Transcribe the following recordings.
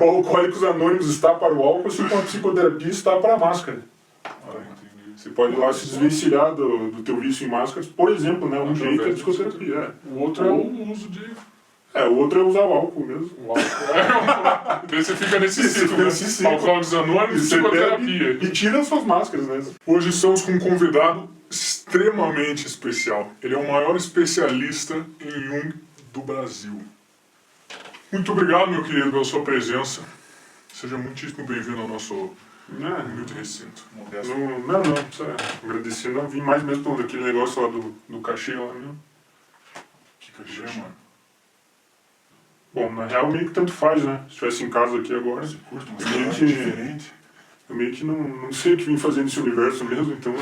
O Alcoólicos Anônimos está para o álcool, assim como a psicoterapia está para a máscara. Você pode ir lá se desvencilhar do teu vício em máscaras, por exemplo, né? Um jeito é a psicoterapia. O outro é o uso de... O outro é usar o álcool mesmo. O álcool. Daí você fica nesse ciclo, né? Alcoólicos Anônimos e psicoterapia. E tira as suas máscaras, né? Hoje estamos com um convidado extremamente especial. Ele é o maior especialista em Jung do Brasil. Muito obrigado, meu querido, pela sua presença. Seja muitíssimo bem-vindo ao nosso humilde recinto. Não. Agradecendo, eu vim mais mesmo daquele negócio lá do cachê lá mesmo. Que cachê, mano? Bom, na real meio que tanto faz, né? Se estivesse em casa aqui agora, Você curte uma meio cidade que diferente? eu meio que não sei o que vim fazer nesse universo mesmo, então...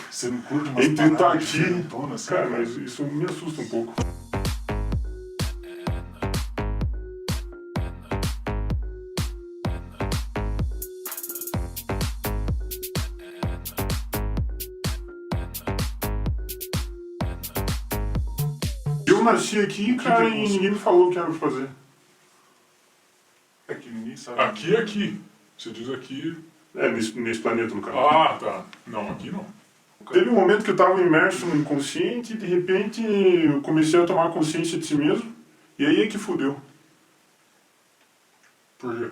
Você não curte umas Entre estar paradas aqui, diferentonas, cara, mas isso me assusta um pouco. Eu nasci aqui, cara, e ninguém me falou o que era pra fazer. É que ninguém sabe. Aqui é aqui. Você diz aqui... Nesse planeta, no caso. Ah, tá. Não, aqui não. Teve um momento que eu estava imerso no inconsciente e de repente eu comecei a tomar consciência de si mesmo. E aí é que fudeu. Por quê?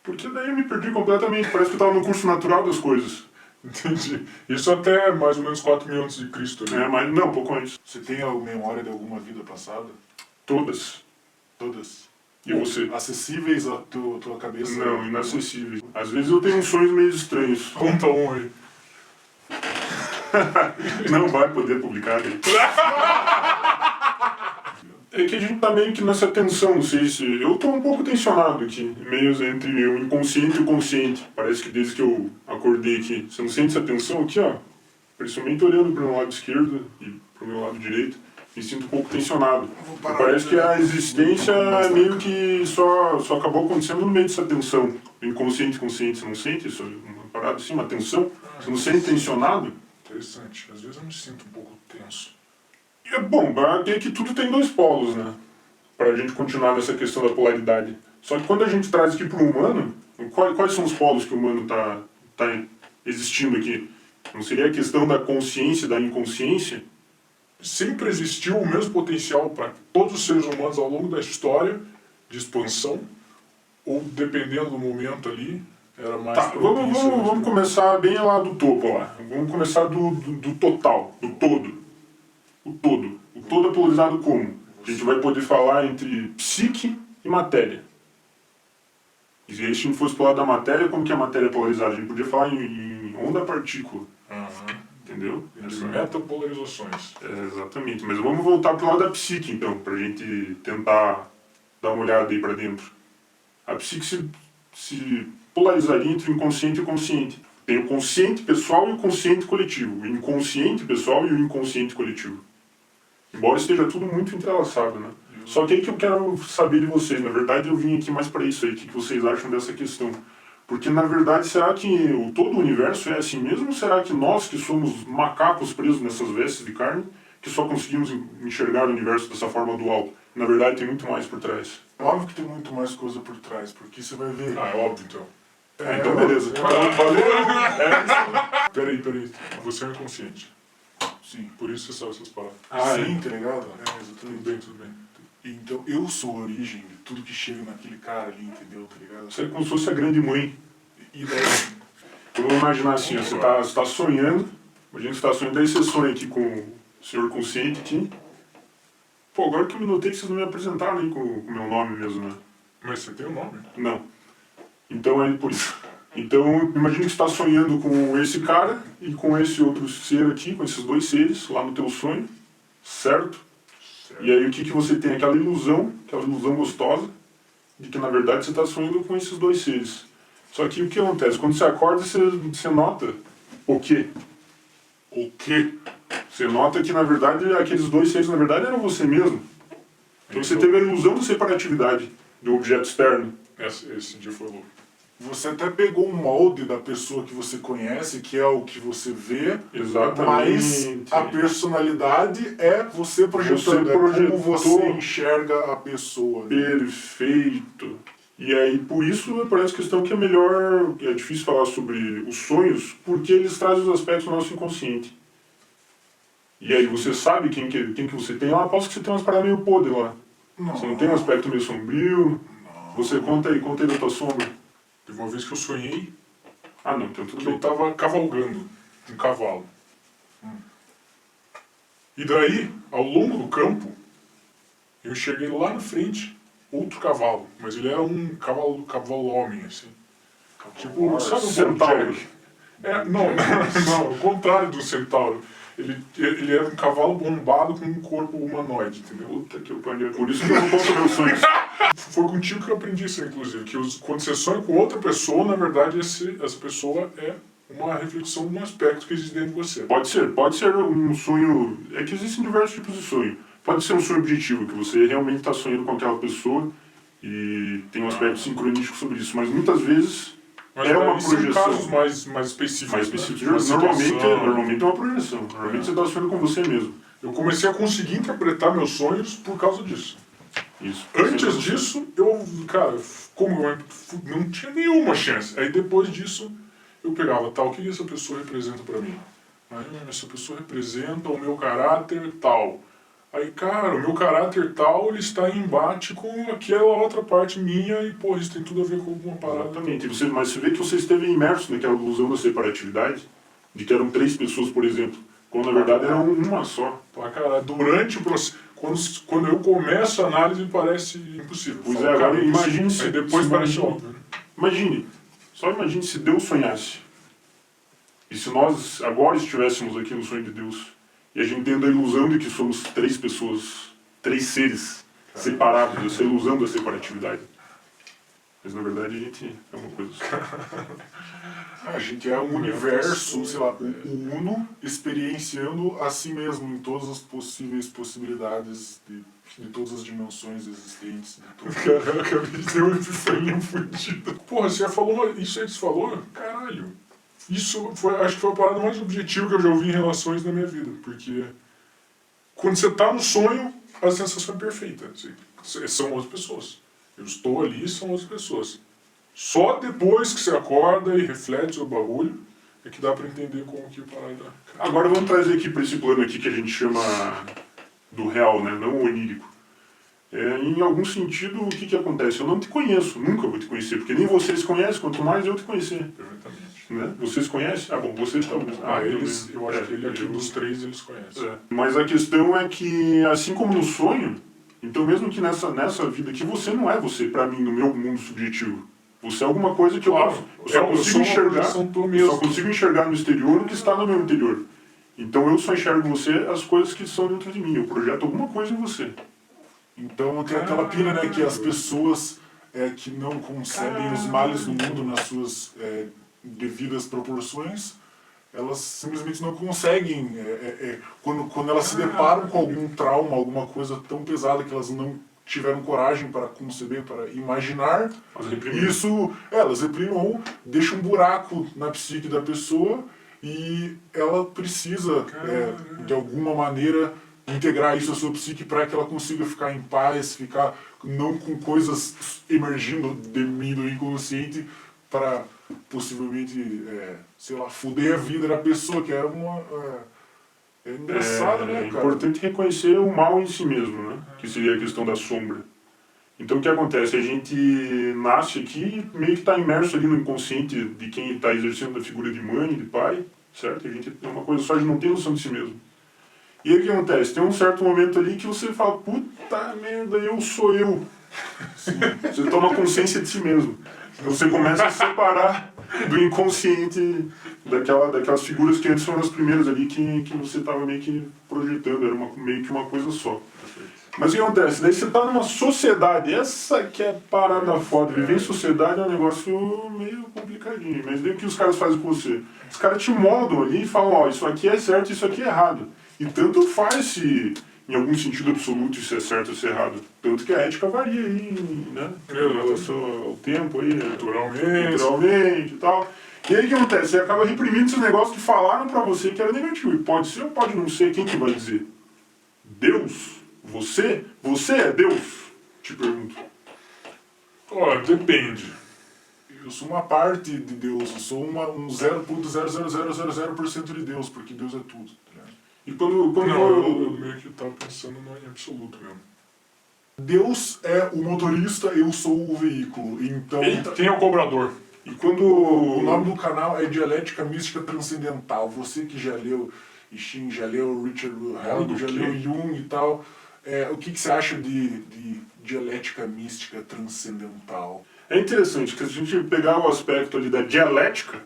Porque daí eu me perdi completamente. Parece que eu estava no curso natural das coisas. Entendi. Isso até mais ou menos 4.000 a.C., né? Mas não, pouco antes. Você tem a memória de alguma vida passada? Todas. Todas? E você? Acessíveis à tua cabeça? Não, inacessíveis. Às vezes eu tenho uns sonhos meio estranhos. Conta um aí. Não vai poder publicar aí. É que a gente tá meio que nessa tensão, não sei se... Eu tô um pouco tensionado aqui, meio entre o inconsciente e o consciente. Parece que desde que eu acordei aqui, você não sente essa tensão aqui, ó? Principalmente olhando pro meu lado esquerdo e pro meu lado direito, me sinto um pouco tensionado. Parece que a existência meio que só acabou acontecendo no meio dessa tensão. Inconsciente e consciente, você não sente isso? Uma parada assim, uma tensão? Você não sente tensionado? Interessante. Às vezes eu me sinto um pouco tenso. É bom, é que tudo tem dois polos, né? Pra gente continuar nessa questão da polaridade. Só que quando a gente traz aqui pro humano, quais são os polos que o humano tá existindo aqui? Não seria a questão da consciência e da inconsciência? Sempre existiu o mesmo potencial para todos os seres humanos ao longo da história de expansão, ou dependendo do momento ali, era mais propício. Vamos começar bem lá do topo lá. Vamos começar do total, do todo. O todo. O todo é polarizado como? A gente vai poder falar entre psique e matéria. E se a gente não fosse falar da matéria, como que a matéria é polarizada? A gente podia falar em onda-partícula. Entendeu? As metapolarizações. Exatamente. Mas vamos voltar pro lado da psique, então, pra gente tentar dar uma olhada aí pra dentro. A psique se polarizaria entre o inconsciente e o consciente. Tem o consciente pessoal e o consciente coletivo. O inconsciente pessoal e o inconsciente coletivo. Embora esteja tudo muito entrelaçado, né? Só que aí que eu quero saber de vocês. Na verdade, eu vim aqui mais para isso aí. O que vocês acham dessa questão? Porque, na verdade, será que todo o universo é assim mesmo? Ou será que nós, que somos macacos presos nessas vestes de carne, que só conseguimos enxergar o universo dessa forma dual? Na verdade, tem muito mais por trás. Óbvio que tem muito mais coisa por trás, porque você vai ver... Ah, é óbvio, então. Então beleza. Peraí. Você é inconsciente. Sim, por isso você sabe essas palavras. Sim, tá ligado? Exatamente. Tudo bem. Então, eu sou a origem de tudo que chega naquele cara ali, entendeu? Tá ligado? Você é como se fosse a grande mãe. E daí... Vamos imaginar assim, ó, você tá sonhando, imagina que você tá sonhando, daí você sonha aqui com o senhor consciente aqui. Pô, agora que eu me notei que vocês não me apresentaram aí com o meu nome mesmo, né? Mas você tem um nome? Não. Então é por isso. Então, imagina que você está sonhando com esse cara e com esse outro ser aqui, com esses dois seres lá no teu sonho, certo? E aí o que você tem? Aquela ilusão gostosa, de que na verdade você está sonhando com esses dois seres. Só que o que acontece? Quando você acorda, você nota o quê? O quê? Você nota que na verdade aqueles dois seres na verdade eram você mesmo. Então você teve a ilusão de separatividade do objeto externo. Esse dia foi louco. Você até pegou um molde da pessoa que você conhece, que é o que você vê, Exatamente. mas a personalidade é você projetando, Você projetou. é como você enxerga a pessoa. Perfeito. E aí, por isso, parece questão que é melhor, é difícil falar sobre os sonhos, porque eles trazem os aspectos do nosso inconsciente. E aí você sabe quem que você tem. Eu aposto que você tem umas paradas meio podres lá. Você não tem um aspecto meio sombrio. Você conta aí da tua sombra. Teve uma vez que eu sonhei Ah não, então tudo que eu bem. tava cavalgando um cavalo. E daí, ao longo do campo, eu enxerguei lá na frente outro cavalo. Mas ele era um cavalo homem, assim. Tipo, sabe um Centauro. Jack? Não, o contrário do centauro. Ele era um cavalo bombado com um corpo humanoide, entendeu? Puta que pariu. Por isso que eu não conto meus sonhos. Foi contigo que eu aprendi isso, inclusive. Que quando você sonha com outra pessoa, na verdade, essa pessoa é uma reflexão de um aspecto que existe dentro de você. Pode ser um sonho. É que existem diversos tipos de sonho. Pode ser um sonho objetivo, que você realmente está sonhando com aquela pessoa e tem um aspecto sincronístico sobre isso. Mas muitas vezes Mas é uma aí são projeção. casos mais específicos. Mais né? específico. Uma Normalmente situação. é uma projeção. Normalmente você está sonhando com você mesmo. Eu comecei a conseguir interpretar meus sonhos por causa disso. Isso. Antes disso, como eu não tinha nenhuma chance. Aí depois disso, eu pegava, o que essa pessoa representa pra mim? Aí, essa pessoa representa o meu caráter tal. Aí, cara, o meu caráter tal, ele está em embate com aquela outra parte minha e, pô, isso tem tudo a ver com alguma parada. Exatamente. Mas você vê que você esteve imerso naquela ilusão da separatividade, de que eram 3 pessoas, por exemplo, quando na verdade era uma só. Pá, cara, durante o processo, quando eu começo a análise, parece impossível. Pois Falo, é, agora cara, imagine se... aí depois se parece óbvio. Só imagine se Deus sonhasse. E se nós agora estivéssemos aqui no sonho de Deus, e a gente tendo a ilusão de que somos 3 pessoas, 3 seres separados, essa ilusão da separatividade. Mas na verdade a gente é uma coisa só. A gente é um universo, sei lá, o uno experienciando a si mesmo em todas as possíveis possibilidades de todas as dimensões existentes. Cara, eu acabei de ter uma epifania fodida. Porra, você já falou isso aí que você falou? Caralho. Isso acho que foi a parada mais objetiva que eu já ouvi em relações na minha vida. Porque quando você tá no sonho, a sensação é perfeita. São outras pessoas. Eu estou ali, são outras pessoas. Só depois que você acorda e reflete sobre o bagulho, é que dá pra entender como que a parada... Agora vamos trazer aqui para esse plano aqui que a gente chama do real, né? Não o onírico. Em algum sentido, o que acontece? Eu não te conheço, nunca vou te conhecer, porque nem você se conhece, quanto mais eu te conhecer. Perfeitamente. Né? Você se conhece? Ah, bom, você talvez. Eu acho que ele aqui dos 3 eles conhecem. Mas a questão é que, assim como no sonho, então mesmo que nessa vida aqui, você não é você, pra mim, no meu mundo subjetivo. Você é alguma coisa que Claro, eu só consigo enxergar. Eu Só consigo enxergar no exterior o que está no meu interior. Então eu só enxergo em você as coisas que são dentro de mim. Eu projeto alguma coisa em você. Então tem aquela pira, né, que as pessoas que não concebem os males do mundo nas suas devidas proporções, elas simplesmente não conseguem, quando elas se deparam com algum trauma, alguma coisa tão pesada que elas não tiveram coragem para conceber, para imaginar, elas reprimem ou deixam um buraco na psique da pessoa e ela precisa, de alguma maneira, integrar isso à sua psique para que ela consiga ficar em paz, ficar não com coisas emergindo de mim do inconsciente para possivelmente, sei lá, fuder a vida da pessoa, que é uma... É engraçado, né, É cara? importante reconhecer o mal em si mesmo, né? Que seria a questão da sombra. Então o que acontece? A gente nasce aqui e meio que está imerso ali no inconsciente de quem está exercendo a figura de mãe, de pai, certo? A gente é uma coisa só, a gente não tem noção de si mesmo. E aí o que acontece? Tem um certo momento ali que você fala, puta merda, eu sou eu. Sim. Você toma consciência de si mesmo. Você começa a separar do inconsciente daquelas figuras que antes foram as primeiras ali que você estava meio que projetando, era meio que uma coisa só. Mas o que acontece? Daí você está numa sociedade, essa que é parada foda, viver em sociedade é um negócio meio complicadinho, mas daí o que os caras fazem com você? Os caras te moldam ali e falam, ó, isso aqui é certo, isso aqui é errado. E tanto faz se, em algum sentido absoluto, isso é certo ou isso é errado. Tanto que a ética varia aí, né? Em relação ao tempo aí, culturalmente e tal. E aí o que acontece? Você acaba reprimindo esses negócios que falaram pra você que era negativo. E pode ser ou pode não ser, quem que vai dizer? Deus? Você? Você é Deus? Te pergunto. Olha, depende. Eu sou uma parte de Deus, eu sou um 0,00000% de Deus, porque Deus é tudo. Tá ligado? E quando Não, eu meio que tava pensando no em absoluto mesmo. Deus é o motorista, eu sou o veículo. Então, Eita, quem é o cobrador? E quando o nome do canal é Dialética Mística Transcendental. Você que já leu Shin, já leu Richard Wilhelm, já leu Jung e tal, o que você acha de dialética mística transcendental? É interessante que se a gente pegar o aspecto ali da dialética,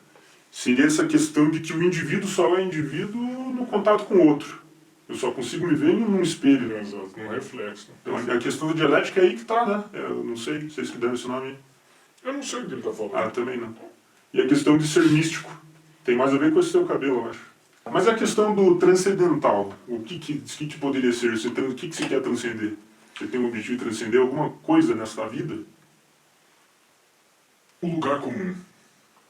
seria essa questão de que o indivíduo só é indivíduo no contato com o outro. Eu só consigo me ver num espelho. Exato, num reflexo. Então, a questão da dialética é aí que tá, né? Eu não sei, vocês que deram esse nome aí. Eu não sei o que ele tá falando. Ah, também não. E a questão de ser místico. Tem mais a ver com esse seu cabelo, eu acho. Mas a questão do transcendental, o que poderia ser? O que você quer transcender? Você tem o objetivo de transcender alguma coisa nessa vida? O lugar comum.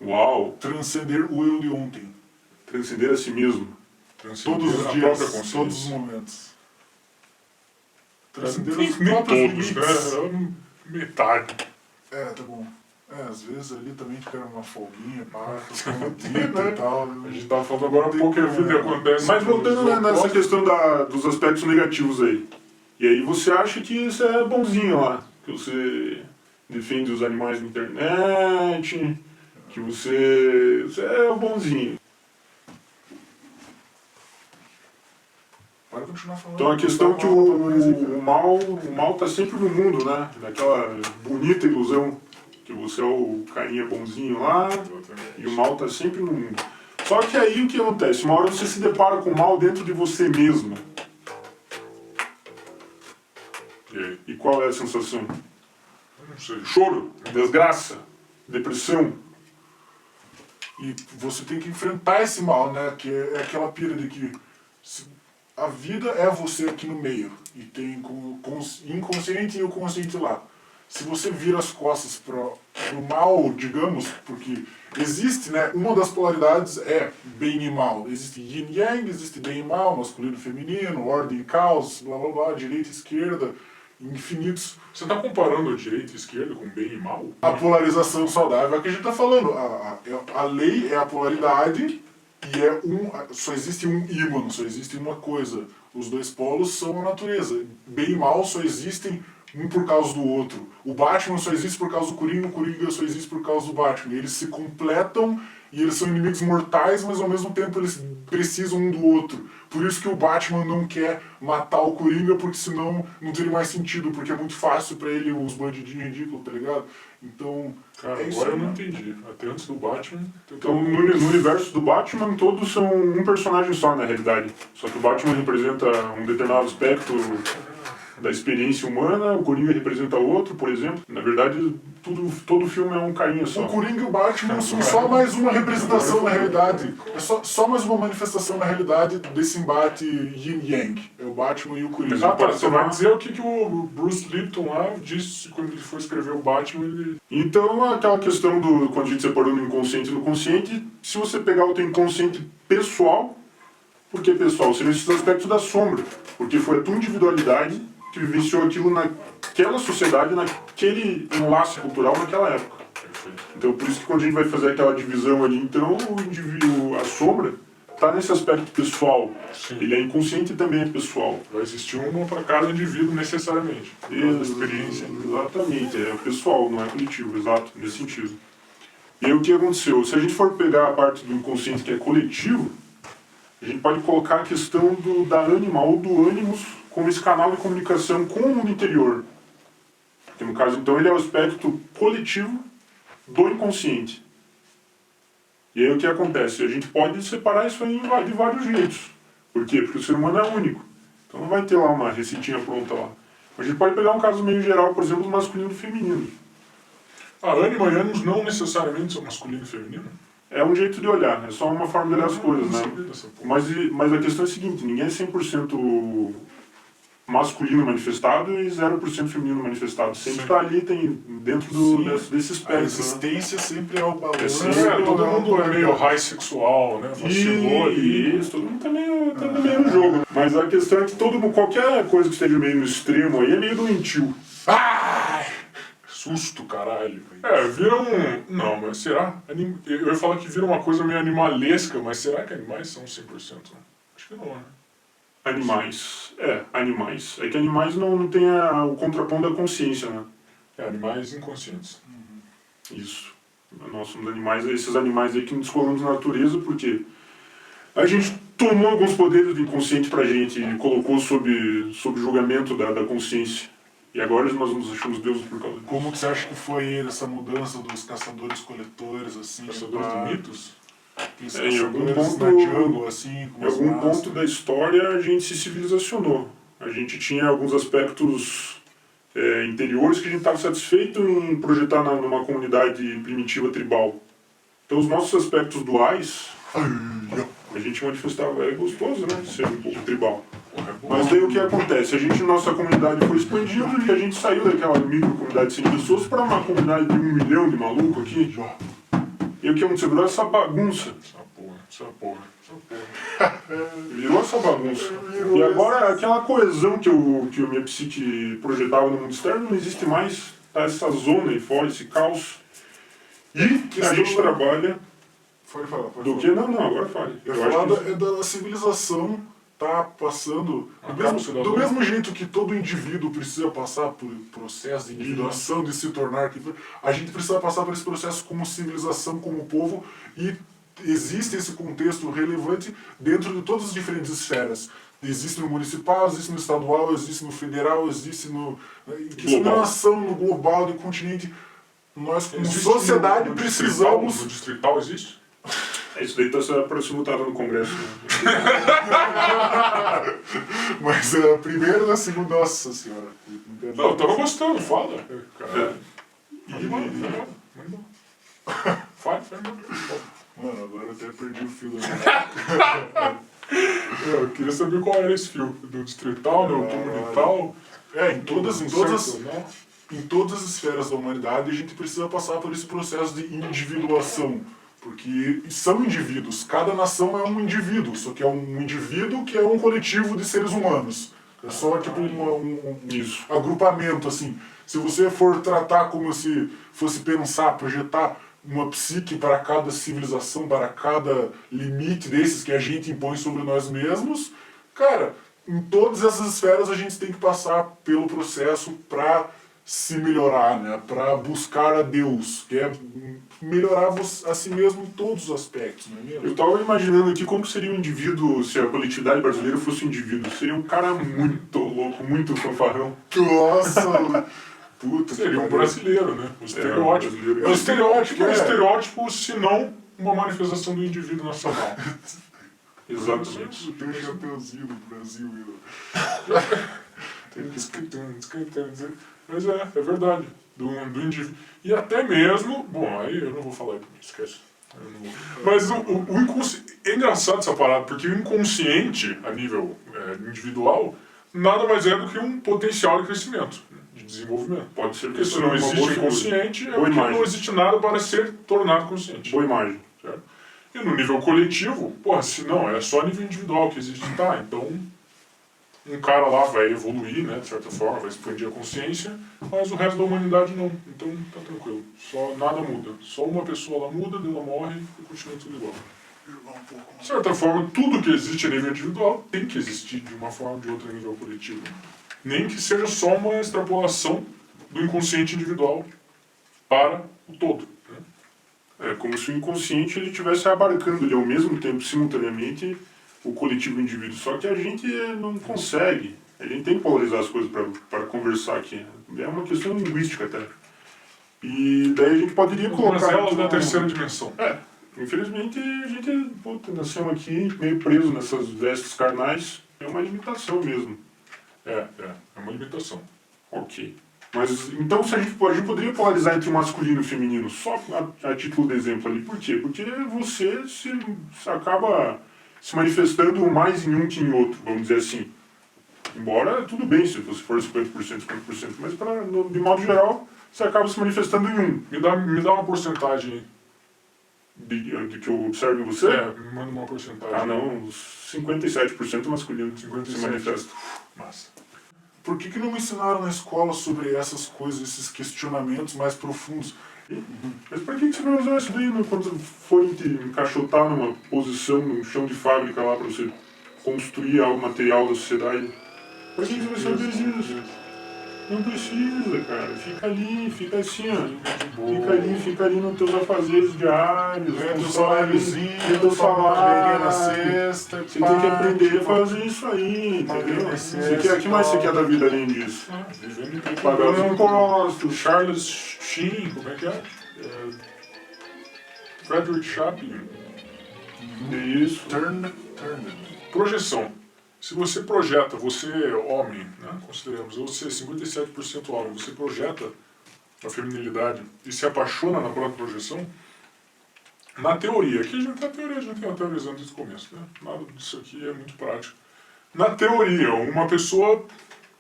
Uau! Transcender o eu de ontem. Transcender a si mesmo. Transcender Todos os a dias, própria consciência. todos os momentos. Transcender Nem os próprios todos, limites. né? Metade. Tá bom. Às vezes ali também fica uma folguinha, pá, fica uma dita e tal. A gente tava falando agora um pouco que a vida acontece. Mas voltando nos nessa opostos. questão dos aspectos negativos aí. E aí você acha que isso é bonzinho lá. Que você defende os animais na internet. Que você é o bonzinho. Pode continuar falando. Então a questão é que o mal tá sempre no mundo, né? Daquela bonita ilusão que você é o carinha bonzinho lá e o mal tá sempre no mundo. Só que aí o que acontece? Uma hora você se depara com o mal dentro de você mesmo. E qual é a sensação? Eu não sei. Choro, desgraça, depressão. E você tem que enfrentar esse mal, né? Que é aquela pira de que a vida é você aqui no meio. E tem o inconsciente e o consciente lá. Se você vira as costas pro mal, digamos, porque existe, né? Uma das polaridades é bem e mal. Existe yin e yang, existe bem e mal, masculino e feminino, ordem e caos, blá blá blá, direita e esquerda, infinitos. Você tá comparando a direita e a esquerda com bem e mal? A polarização saudável é o que a gente está falando. A lei é a polaridade e só existe um ímã, só existe uma coisa. Os dois polos são a natureza. Bem e mal só existem um por causa do outro. O Batman só existe por causa do Coringa, o Coringa só existe por causa do Batman. Eles se completam e eles são inimigos mortais, mas ao mesmo tempo eles precisam um do outro. Por isso que o Batman não quer matar o Coringa, porque senão não teria mais sentido, porque é muito fácil pra ele os bandidinhos ridículos, tá ligado? Então, Cara, é isso agora aí, eu não né? entendi. Até antes do Batman... Então no universo do Batman todos são um personagem só na realidade. Só que o Batman representa um determinado aspecto da experiência humana, o Coringa representa outro, por exemplo. Na verdade, todo filme é um carinha só. O Coringa e o Batman são só mais uma representação na realidade. É só mais uma manifestação na realidade desse embate yin-yang. É o Batman e o Coringa. Ah, tá, você vai dizer o que o Bruce Lipton lá disse quando ele foi escrever o Batman, ele... Então, aquela questão quando a gente separou no inconsciente e no consciente, se você pegar o teu inconsciente pessoal, por que pessoal? Seriam esses aspectos da sombra, porque foi a tua individualidade que vivenciou aquilo naquela sociedade, naquele enlace cultural naquela época. Então, por isso que quando a gente vai fazer aquela divisão ali, então o indivíduo, a sombra, está nesse aspecto pessoal. Sim. Ele é inconsciente e também é pessoal. Vai existir uma para cada indivíduo necessariamente. Cada experiência. Exatamente, é pessoal, não é coletivo, exato, nesse sentido. E aí o que aconteceu? Se a gente for pegar a parte do inconsciente que é coletivo, a gente pode colocar a questão da ânima ou do ânimos como esse canal de comunicação com o mundo interior. Que no caso, então, ele é o aspecto coletivo do inconsciente. E aí o que acontece? A gente pode separar isso aí de vários jeitos. Por quê? Porque o ser humano é único. Então não vai ter lá uma receitinha pronta lá. A gente pode pegar um caso meio geral, por exemplo, do masculino e do feminino. A ânima e ânimos não necessariamente são masculino e feminino? É um jeito de olhar, é só uma forma de olhar as coisas, Não né? sabia dessa porra. Mas a questão é a seguinte, ninguém é 100% masculino manifestado e 0% feminino manifestado. Sempre Sim. está ali dentro desse A espectro. Né? existência sempre é o valor. Todo mundo é meio high sexual, né? Vacilou ali. Isso, todo mundo tá meio no jogo. Mas a questão é que qualquer coisa que esteja meio no extremo aí é meio doentio. Ai! susto, caralho. Vira um... Não, mas será? Eu ia falar que vira uma coisa meio animalesca, mas será que animais são 100%? Acho que não, né? Animais. Animais. É que animais não tem o contraponto da consciência, né? Animais inconscientes. Isso. Nós somos animais, esses animais aí que nos colamos na natureza, porque a gente tomou alguns poderes do inconsciente pra gente e colocou sob julgamento da consciência. E agora nós nos achamos deuses por causa disso. Como que você acha que foi essa mudança dos caçadores-coletores, assim? Caçadores de mitos? Em algum Caçadores ponto, na jungle, assim, com em as algum máscaras. ponto da história a gente se civilizacionou. A gente tinha alguns aspectos interiores que a gente estava satisfeito em projetar numa comunidade primitiva tribal. Então os nossos aspectos duais, a gente manifestava, é gostoso, né, ser um pouco tribal. Mas daí o que acontece? Nossa comunidade foi expandindo e a gente saiu daquela micro comunidade de 100 pessoas para uma comunidade de 1 milhão de maluco aqui. E o que aconteceu? Virou essa bagunça. Essa porra. Virou essa bagunça. E agora aquela coesão que a minha psique projetava no mundo externo não existe mais. Tá essa zona aí fora, esse caos. E a gente trabalha... Pode falar. Do que? Não, agora fale. Eu ia falar da civilização tá passando... Do mesmo jeito que todo indivíduo precisa passar por processo de individuação, de se tornar... A gente precisa passar por esse processo como civilização, como povo, e existe esse contexto relevante dentro de todas as diferentes esferas. Existe no municipal, existe no estadual, existe no federal, existe no... na nação, no global, no continente. Nós, como sociedade, precisamos... No distrital existe? Isso daí está para ser votado no Congresso. Né? Mas a primeira e a segunda, nossa senhora. Não, eu tava gostando, fala. Fala. Mano, agora eu até perdi o fio da minha. Eu queria saber qual era esse fio. Do distrital, do comunital. Em todas as esferas da humanidade, a gente precisa passar por esse processo de individuação. Porque são indivíduos, cada nação é um indivíduo, só que é um indivíduo que é um coletivo de seres humanos. É só tipo um agrupamento, assim. Se você for tratar como se fosse pensar, projetar uma psique para cada civilização, para cada limite desses que a gente impõe sobre nós mesmos, cara, em todas essas esferas a gente tem que passar pelo processo para se melhorar, né? Para buscar a Deus, que é melhorar a si mesmo em todos os aspectos, não é mesmo? Eu estava imaginando aqui como seria um indivíduo, se a coletividade brasileira fosse um indivíduo. Seria um cara muito louco, muito fanfarrão. Nossa! Puta, seria um brasileiro, né? O estereótipo. O estereótipo, se não uma manifestação do indivíduo nacional. Exatamente. Tem um chapeuzinho do Brasil. Mas é verdade. Do indivíduo. E até mesmo... Bom, aí eu não vou falar, esquece. Mas o inconsciente... É engraçado essa parada, porque o inconsciente, a nível individual, nada mais é do que um potencial de crescimento, de desenvolvimento. Pode ser porque se não existe inconsciente, é porque não existe nada para ser tornado consciente. Boa imagem. Certo? E no nível coletivo, porra, se não, é só nível individual que existe. Tá, então... Um cara lá vai evoluir, né, de certa forma, vai expandir a consciência, mas o resto da humanidade não. Então tá tranquilo. Só nada muda. Só uma pessoa lá muda, ela morre e continua tudo igual. De certa forma, tudo que existe a nível individual tem que existir de uma forma ou de outra a nível coletivo. Nem que seja só uma extrapolação do inconsciente individual para o todo. Né? É como se o inconsciente ele estivesse abarcando ali ao mesmo tempo, simultaneamente, o coletivo indivíduo. Só que a gente não consegue. A gente tem que polarizar as coisas para conversar aqui. É uma questão linguística até. E daí a gente poderia colocar... Mas elas na terceira dimensão. Infelizmente a gente nasceu aqui meio preso nessas vestes carnais. É uma limitação mesmo. É uma limitação. Ok. Mas então a gente poderia polarizar entre o masculino e o feminino, só a título de exemplo ali. Por quê? Porque você se acaba se manifestando mais em um que em outro, vamos dizer assim. Embora, tudo bem se você for 50%, 50%, mas de modo geral, você acaba se manifestando em um. Me dá uma porcentagem aí. De que eu observo em você? Me manda uma porcentagem. Ah, não, uns 57% masculino 57%. se manifesta. Massa. por que não me ensinaram na escola sobre essas coisas, esses questionamentos mais profundos? Mas pra que você vai usar isso daí quando forem te encaixotar numa posição, num chão de fábrica lá pra você construir algo material da sociedade? Pra que você vai saber disso? Não precisa, cara. Fica ali, fica assim, ó. Fica ali nos teus afazeres diários. Ganha teu saláriozinho, teu toma uma salário. na sexta. Você tem que aprender a fazer isso aí, entendeu? O que mais você quer da vida além disso? Vivendo em Pagar os impostos. Charles Sheen, como é que é? Frederick Chapin. Isso. Turn. Projeção. Se você projeta, você é homem, né? Consideramos, você é 57% homem, você projeta a feminilidade e se apaixona na própria projeção, na teoria, aqui a gente tem teorizando desde o começo, né? Nada disso aqui é muito prático. Na teoria, uma pessoa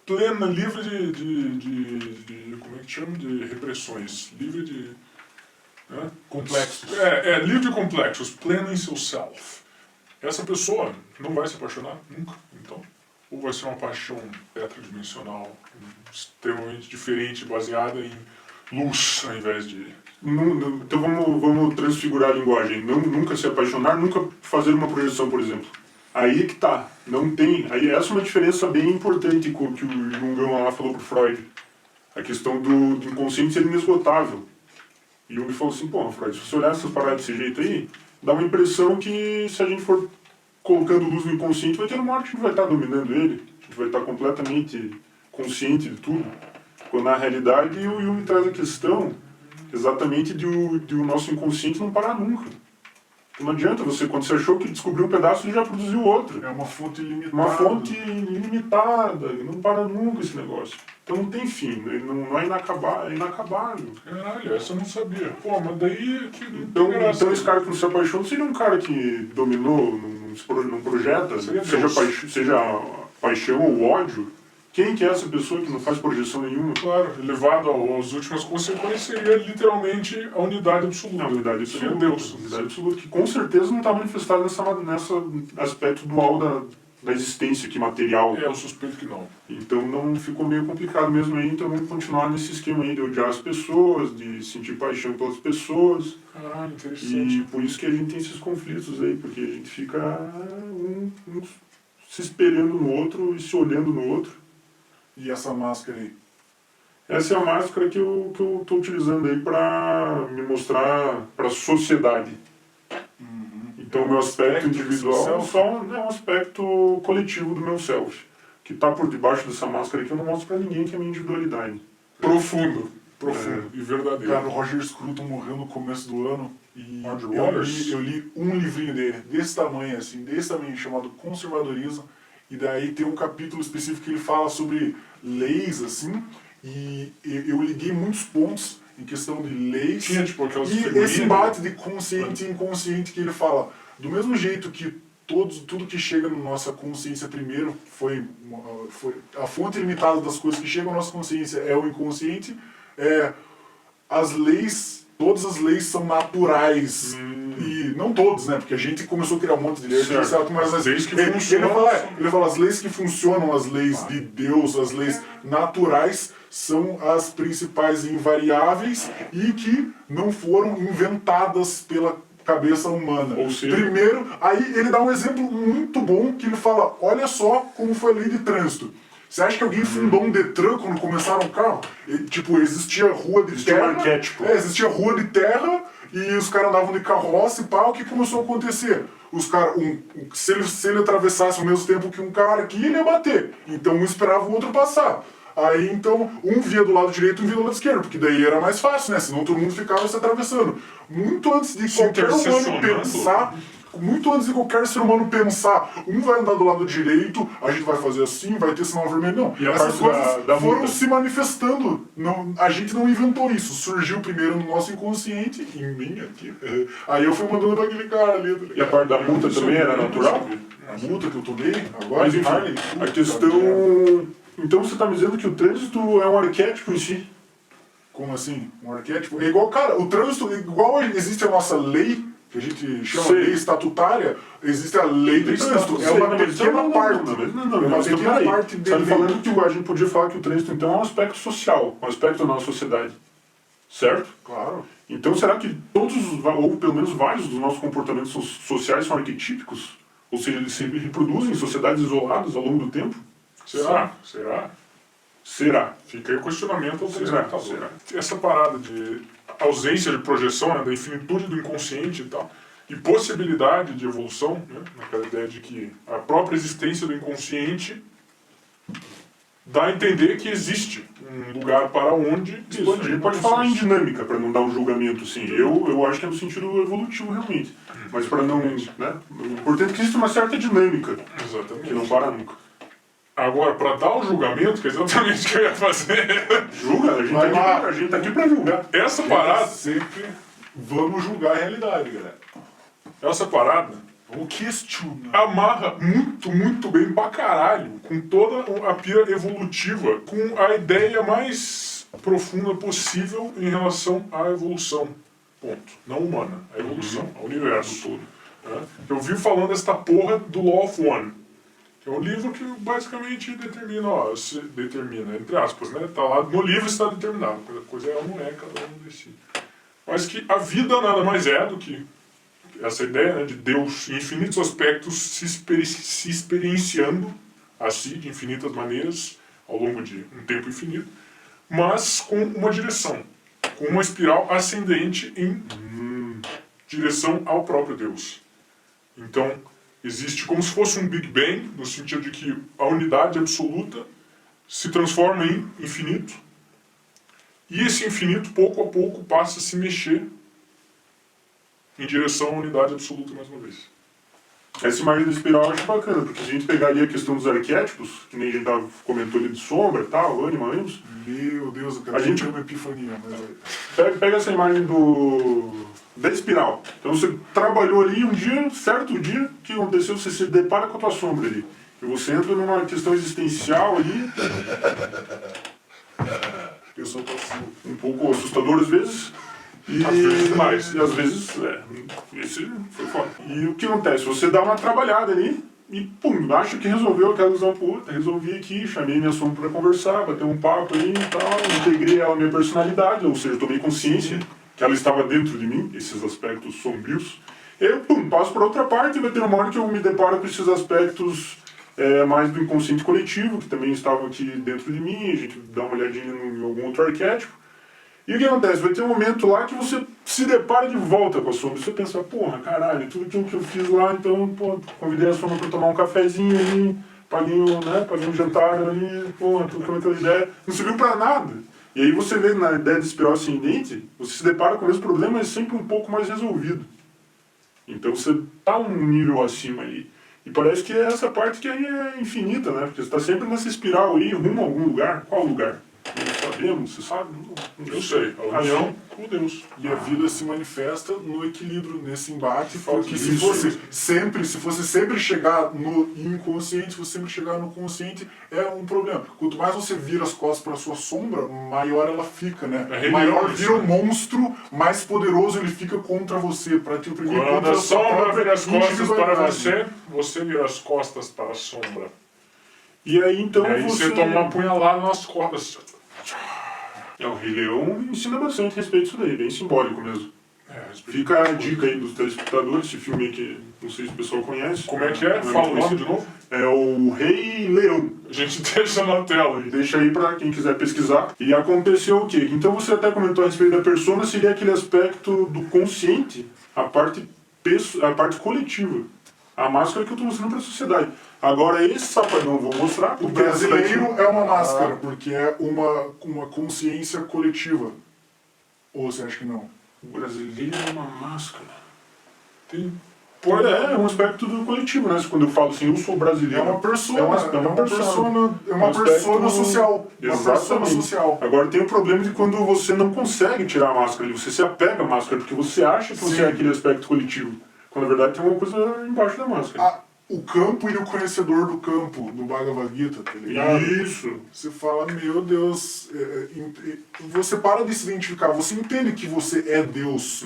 plena, livre de como é que chama? De repressões, livre de... Né? Complexos. Livre de complexos, plena em seu self. Essa pessoa não vai se apaixonar nunca, então. Ou vai ser uma paixão tetradimensional, extremamente diferente, baseada em luz, ao invés de... Então vamos transfigurar a linguagem. Nunca se apaixonar, nunca fazer uma projeção, por exemplo. Aí que tá. Não tem. Aí essa é uma diferença bem importante que o Jungão lá falou pro Freud. A questão do inconsciente ser inesgotável. E Jung falou assim, pô, Freud, se você olhar essas paradas desse jeito aí, dá uma impressão que se a gente for colocando luz no inconsciente, vai ter uma hora que a gente vai estar dominando ele, a gente vai estar completamente consciente de tudo. Quando na realidade o Jung traz a questão exatamente de o nosso inconsciente não parar nunca. Não adianta você, quando você achou que descobriu um pedaço, ele já produziu outro. É uma fonte ilimitada. Uma fonte ilimitada, não para nunca esse negócio. Então não tem fim, ele não é inacabável, é inacabável. Caralho, essa eu não sabia. Pô, mas daí... Então esse cara que não se apaixona seria um cara que dominou, não projeta, seja paixão ou ódio. Quem que é essa pessoa que não faz projeção nenhuma? Claro, elevado às últimas consequências seria literalmente a unidade absoluta. A unidade Seria absoluta. Deus. A unidade absoluta, que com certeza não está manifestada nessa aspecto dual da existência aqui material. Eu suspeito que não. Então não ficou meio complicado mesmo aí, então vamos continuar nesse esquema aí de odiar as pessoas, de sentir paixão pelas pessoas. Caralho, interessante. E por isso que a gente tem esses conflitos aí, porque a gente fica um se espelhando no outro e se olhando no outro. E essa máscara aí? Essa é a máscara que eu estou utilizando aí para me mostrar para a sociedade. Então, o meu aspecto individual só é um aspecto coletivo do meu self, que está por debaixo dessa máscara aqui. Eu não mostro para ninguém que é a minha individualidade. Profundo e verdadeiro. Cara, o Roger Scruton morreu no começo do ano e Roger eu Waters? li um livrinho dele, desse tamanho, chamado Conservadorismo, e daí tem um capítulo específico que ele fala sobre leis, assim, e eu liguei muitos pontos em questão de leis. Tinha, tipo, aquelas e figurinhas, esse embate de consciente e inconsciente que ele fala, do mesmo jeito que tudo que chega na nossa consciência primeiro foi a fonte limitada das coisas que chegam à nossa consciência é o inconsciente, todas as leis são naturais. E não todos, né? Porque a gente começou a criar um monte de leis, mas as leis que funcionam. Ele fala, as leis que funcionam, as leis de Deus, as leis naturais, são as principais invariáveis e que não foram inventadas pela cabeça humana. Ou seja, primeiro, aí ele dá um exemplo muito bom que ele fala, olha só como foi a lei de trânsito. Você acha que alguém fundou um Detran quando começaram o carro? Existia rua de terra. Um arquétipo. Existia rua de terra e os caras andavam de carroça e pau. O que começou a acontecer? Os caras, se ele atravessasse ao mesmo tempo que um cara aqui, ele ia bater. Então um esperava o outro passar. Aí então um via do lado direito e um via do lado esquerdo, porque daí era mais fácil, né? Senão todo mundo ficava se atravessando. Muito antes de qualquer humano pensar. Muito antes de qualquer ser humano pensar, um vai andar do lado direito, a gente vai fazer assim, vai ter sinal vermelho. Não, e essas coisas foram multa se manifestando. Não, a gente não inventou isso. Surgiu primeiro no nosso inconsciente, em mim aqui. Aí eu fui mandando pra aquele cara ali. Tá, e a parte da multa também era natural? A multa que eu tomei, agora, mas enfim, a questão... Então você está me dizendo que o trânsito é um arquétipo em si? Como assim? Um arquétipo? É igual, cara, o trânsito, igual existe a nossa lei que a gente chama Sei. lei estatutária, existe a lei do trânsito. É uma pequena parte. Não, É uma mas pequena peraí. parte Você está dele. falando que a gente podia falar que o trânsito então é um aspecto social, um aspecto da nossa sociedade. Certo? Claro. Então será que todos, ou pelo menos vários dos nossos comportamentos sociais são arquetípicos? Ou seja, eles se reproduzem em sociedades isoladas ao longo do tempo? Será? Será? Será? Fica aí o questionamento ao Será? telespectador. Será? Essa parada de ausência de projeção, né, da infinitude do inconsciente e tal, e possibilidade de evolução, né, naquela ideia de que a própria existência do inconsciente dá a entender que existe um lugar para onde Isso, a expandir gente pode a falar em consciência. dinâmica, para não dar um julgamento assim. Eu acho que é no sentido evolutivo realmente. Mas para não. Né, o importante é que existe uma certa dinâmica, que Exatamente. não para nunca. Agora, para dar o julgamento, que é exatamente o que eu ia fazer, Julga, a gente tá aqui para julgar. essa parada, Sempre vamos julgar a realidade, galera. essa parada Vamos questionar. amarra muito, muito bem pra caralho com toda a pira evolutiva, com a ideia mais profunda possível em relação à evolução. Ponto. Não humana, a evolução, ao universo todo. Né? Eu vi falando desta porra do Law of One, que é um livro que basicamente determina, determina, entre aspas, né? Tá lá no livro está determinado, a coisa é ou não é, cada um decide. Mas que a vida nada mais é do que essa ideia, né, de Deus em infinitos aspectos se experienciando a si de infinitas maneiras ao longo de um tempo infinito, mas com uma direção, com uma espiral ascendente em direção ao próprio Deus. Então, existe como se fosse um Big Bang, no sentido de que a unidade absoluta se transforma em infinito, e esse infinito, pouco a pouco, passa a se mexer em direção à unidade absoluta mais uma vez. Essa imagem da espiral eu acho bacana, porque se a gente pegaria a questão dos arquétipos, que nem a gente comentou ali de sombra e tal, ânima, ânimos, Meu Deus, eu A quero gente- ter uma epifania. Mas... pega essa imagem da espiral. Então você trabalhou ali um dia, certo dia, o que aconteceu? Você se depara com a tua sombra ali. E você entra numa questão existencial ali, Eu sou passivo. um pouco assustador às vezes. E Às vezes mais. E às vezes, esse foi foda. E o que acontece? Você dá uma trabalhada ali e, pum, acha que resolveu aquela visão, puta, resolvi aqui, chamei minha sombra pra conversar, bater um papo aí e tal, integrei ela à minha personalidade, ou seja, tomei consciência que ela estava dentro de mim, esses aspectos sombrios. E eu, pum, passo para outra parte e vai ter uma hora que eu me deparo com esses aspectos mais do inconsciente coletivo, que também estavam aqui dentro de mim, a gente dá uma olhadinha em algum outro arquétipo. E o que acontece? Vai ter um momento lá que você se depara de volta com a sombra. Você pensa, porra, caralho, tudo aquilo que eu fiz lá, então, pô, convidei a sombra para tomar um cafezinho ali, paguei um jantar ali, porra, tudo com aquela ideia. Não serviu para nada. E aí você vê na ideia de espiral ascendente, você se depara com o mesmo problema, mas sempre um pouco mais resolvido. Então você tá um nível acima ali. E parece que é essa parte que aí é infinita, né? Porque você está sempre nessa espiral aí, rumo a algum lugar. Qual lugar? Não sabemos, você sabe? Eu sei, a união com Deus. E a vida se manifesta no equilíbrio, nesse embate, Falta porque isso. se fosse sempre chegar no inconsciente, se fosse sempre chegar no consciente, é um problema. Quanto mais você vira as costas para sua sombra, maior ela fica, né? É rebelião, Maior isso. vira um monstro, mais poderoso ele fica contra você, para te oprimir Quando contra a a sua sombra própria vira as costas para individualidade. você, você vira as costas para a sombra. E aí então E aí você toma uma punhalada nas costas. O Rei Leão ensina bastante a respeito disso daí, bem simbólico mesmo. É, Fica a dica aí dos telespectadores, esse filme aí que não sei se o pessoal conhece. Como é que é? Não Fala o nome conhecido. de novo. É o Rei Leão. A gente deixa na tela aí. Deixa aí pra quem quiser pesquisar. E aconteceu o quê? Então você até comentou a respeito da persona, seria aquele aspecto do consciente, a parte coletiva. A máscara que eu estou mostrando para a sociedade. Agora esse safadão eu vou mostrar. O brasileiro é uma máscara, porque é uma consciência coletiva. Ou você acha que não? O brasileiro é uma máscara. Tem... É um aspecto do coletivo, né? Quando eu falo assim, eu sou brasileiro. É uma persona, é uma persona persona social. Uma persona Exatamente. social. Agora tem o problema de quando você não consegue tirar a máscara, você se apega à máscara, porque você acha que você Sim. é aquele aspecto coletivo. Quando na verdade tem uma coisa embaixo da máscara. o campo e o conhecedor do campo no Bhagavad Gita, tá ligado? Isso. Você fala, meu Deus, você para de se identificar, você entende que você é Deus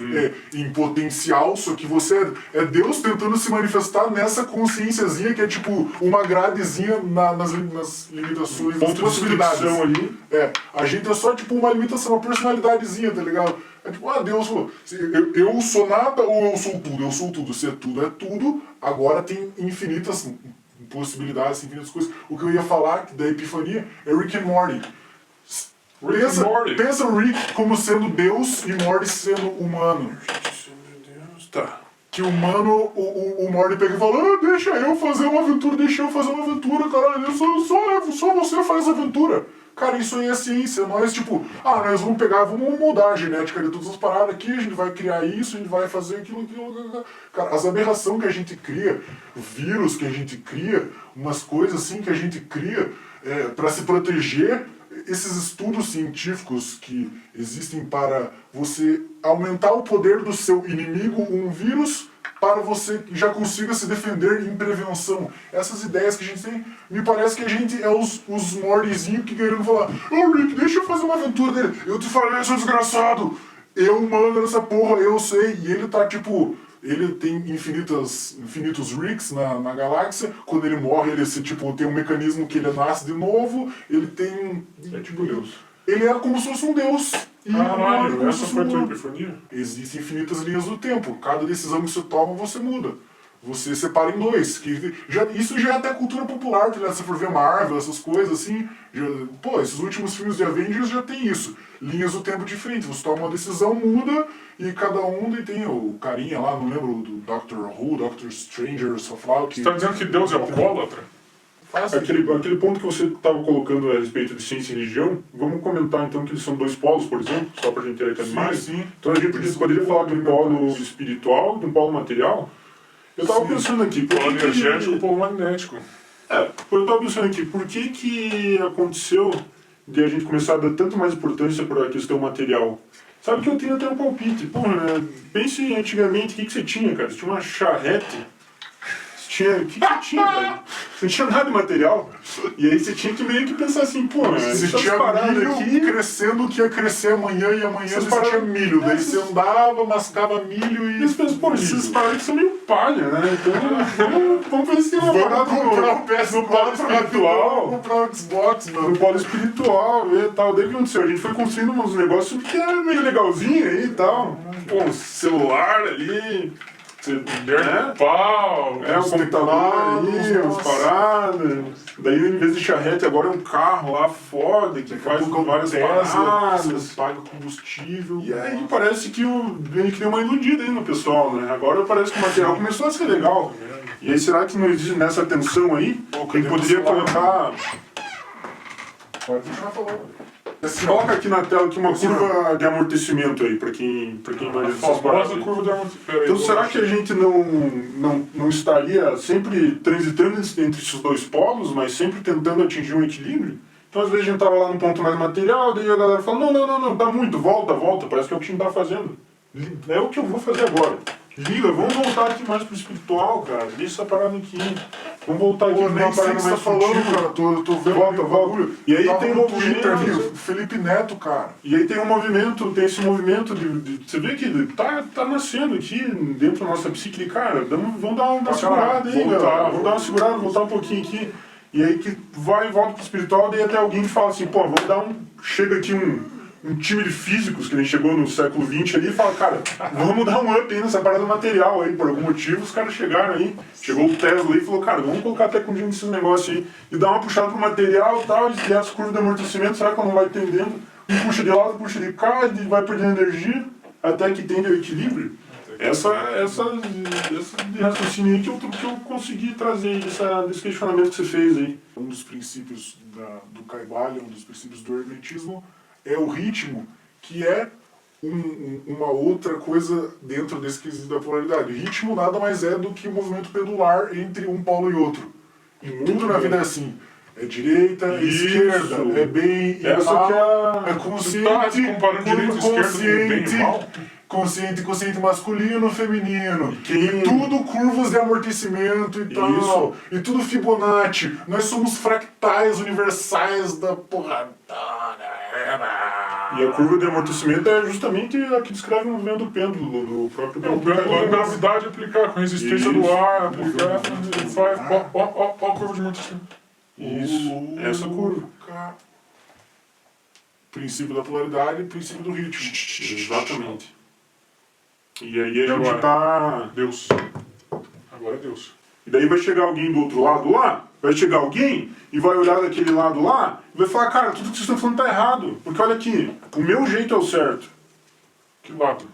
em potencial, só que você é Deus tentando se manifestar nessa consciênciazinha que é tipo uma gradezinha nas limitações, nas Ponto de possibilidades. fricção ali. A gente é só tipo uma limitação, uma personalidadezinha, tá ligado? É tipo, Deus falou, eu sou nada ou eu sou tudo? Eu sou tudo. Se é tudo, agora tem infinitas possibilidades, infinitas coisas. O que eu ia falar da epifania é Rick and Morty. Pensa o Rick como sendo Deus e Morty sendo humano. Meu Deus, tá. Que o humano, o Morty pega e fala, deixa eu fazer uma aventura, caralho, só você faz aventura. Cara, isso aí é ciência, nós tipo, nós vamos mudar a genética de todas as paradas aqui, a gente vai criar isso, a gente vai fazer aquilo. Cara, as aberrações que a gente cria, vírus que a gente cria, umas coisas assim que a gente cria para se proteger, esses estudos científicos que existem para você aumentar o poder do seu inimigo, um vírus, para você que já consiga se defender em prevenção. Essas ideias que a gente tem, me parece que a gente é os mordezinhos que querendo falar, Rick, deixa eu fazer uma aventura dele. Eu te falei, seu desgraçado, eu mando nessa porra, eu sei. E ele tá tipo, ele tem infinitos Ricks na galáxia. Quando ele morre, ele tem um mecanismo que ele nasce de novo. Ele tem... É tipo Deus. Ele é como se fosse um Deus. Caralho, essa foi a tua epifania? Existem infinitas linhas do tempo. Cada decisão que você toma, você muda. Você separa em dois. Isso já é até cultura popular, tá ligado? Se você for ver Marvel, essas coisas assim. Esses últimos filmes de Avengers já tem isso. Linhas do tempo diferentes. Você toma uma decisão, muda, e cada um tem o carinha lá, não lembro, do Doctor Who, Doctor Stranger, só falar que... Você tá dizendo que Deus é alcoólatra? Aquele ponto que você estava colocando a respeito de ciência e religião, vamos comentar então que eles são dois polos, por exemplo, só para a gente entender mais. Sim. Então a gente poderia falar de um polo espiritual e de um polo material. Eu estava pensando aqui, Polo energético e polo magnético. eu estava pensando aqui, por que aconteceu de a gente começar a dar tanto mais importância para a questão material? Sabe que eu tenho até um palpite. Pense antigamente, o que você tinha, cara? Você tinha uma charrete. O que você tinha, velho? Você não tinha nada de material. E aí você tinha que meio que pensar assim, você tinha milho aqui crescendo que ia crescer amanhã e amanhã você tinha milho. Daí você andava, mascava milho e... você pensa, essas paradas são meio palha, né? Então, vamos ver se uma parada comprar um PS4 espiritual. Vamos comprar um Xbox, mano. No polo espiritual e tal. Daí o que aconteceu? A gente foi construindo uns negócios que era meio legalzinho aí e tal. Um celular ali... Pau, um computador ali, umas paradas. Daí, em vez de charrete, agora é um carro lá foda que faz com várias paradas. Você paga combustível. E aí parece que meio que deu uma iludida aí no pessoal, né? Agora parece que o material começou a ser legal. E aí, será que não existe nessa tensão aí? Quem poderia colocar... Pode deixar falar. Coloca aqui na tela aqui uma curva de amortecimento aí, para quem imagina essas paradas. Curva de amortecimento. Então será que a gente não estaria sempre transitando entre esses dois polos, mas sempre tentando atingir um equilíbrio? Então às vezes a gente estava lá no ponto mais material, daí a galera fala, não, dá muito, volta, parece que é o que a gente está fazendo. É o que eu vou fazer agora. Liga, vamos voltar aqui mais pro espiritual, cara. Deixa essa parada aqui. Vamos voltar aqui pra uma parada mais falando, cara. Tô vendo volta. E aí tem um movimento. Felipe Neto, cara. E aí tem esse movimento de você vê que tá nascendo aqui dentro da nossa psique, cara. Vamos dar uma segurada aí, galera. Vamos dar uma segurada, voltar um pouquinho aqui. E aí que vai e volta pro espiritual, daí até alguém que fala assim, chega aqui um time de físicos que nem chegou no século XX ali e fala, cara, vamos dar um up aí nessa parada material aí, por algum motivo os caras chegaram aí, chegou o Tesla aí e falou, cara, vamos colocar tecnologia nesses negócios aí e dar uma puxada pro material e tal, e as curvas de amortecimento, será que ela não vai tendendo? Um puxa de lado, puxa de cá, e vai perdendo energia até que tende ao equilíbrio. Essa de raciocínio aí que eu consegui trazer desse questionamento que você fez aí. Um dos princípios do Kaivalya, um dos princípios do hermetismo, é o ritmo, que é uma outra coisa dentro desse quesito da polaridade. O ritmo nada mais é do que o movimento pendular entre um polo e outro. E tudo na vida é assim. É direita, é esquerda, é bem e mal, é consciente, comparando direita e esquerda com bem e mal? consciente, consciente masculino, feminino. Quem- Tudo curvas de amortecimento e tal. Isso. E tudo Fibonacci. Nós somos fractais universais da porra. E a curva de amortecimento é justamente a que descreve o movimento do pêndulo, do próprio O pêndulo da gravidade aplicar com resistência Isso. do ar, aplicar, ele faz, ó a curva de amortecimento. Isso, essa curva. Princípio da polaridade e princípio do ritmo. Exatamente. E aí a E gente agora? tá... Deus. Agora é Deus. E daí vai chegar alguém do outro lado lá, vai chegar alguém e vai olhar daquele lado lá e vai falar, cara, tudo que vocês estão falando tá errado. Porque olha aqui, o meu jeito é o certo. Que lado?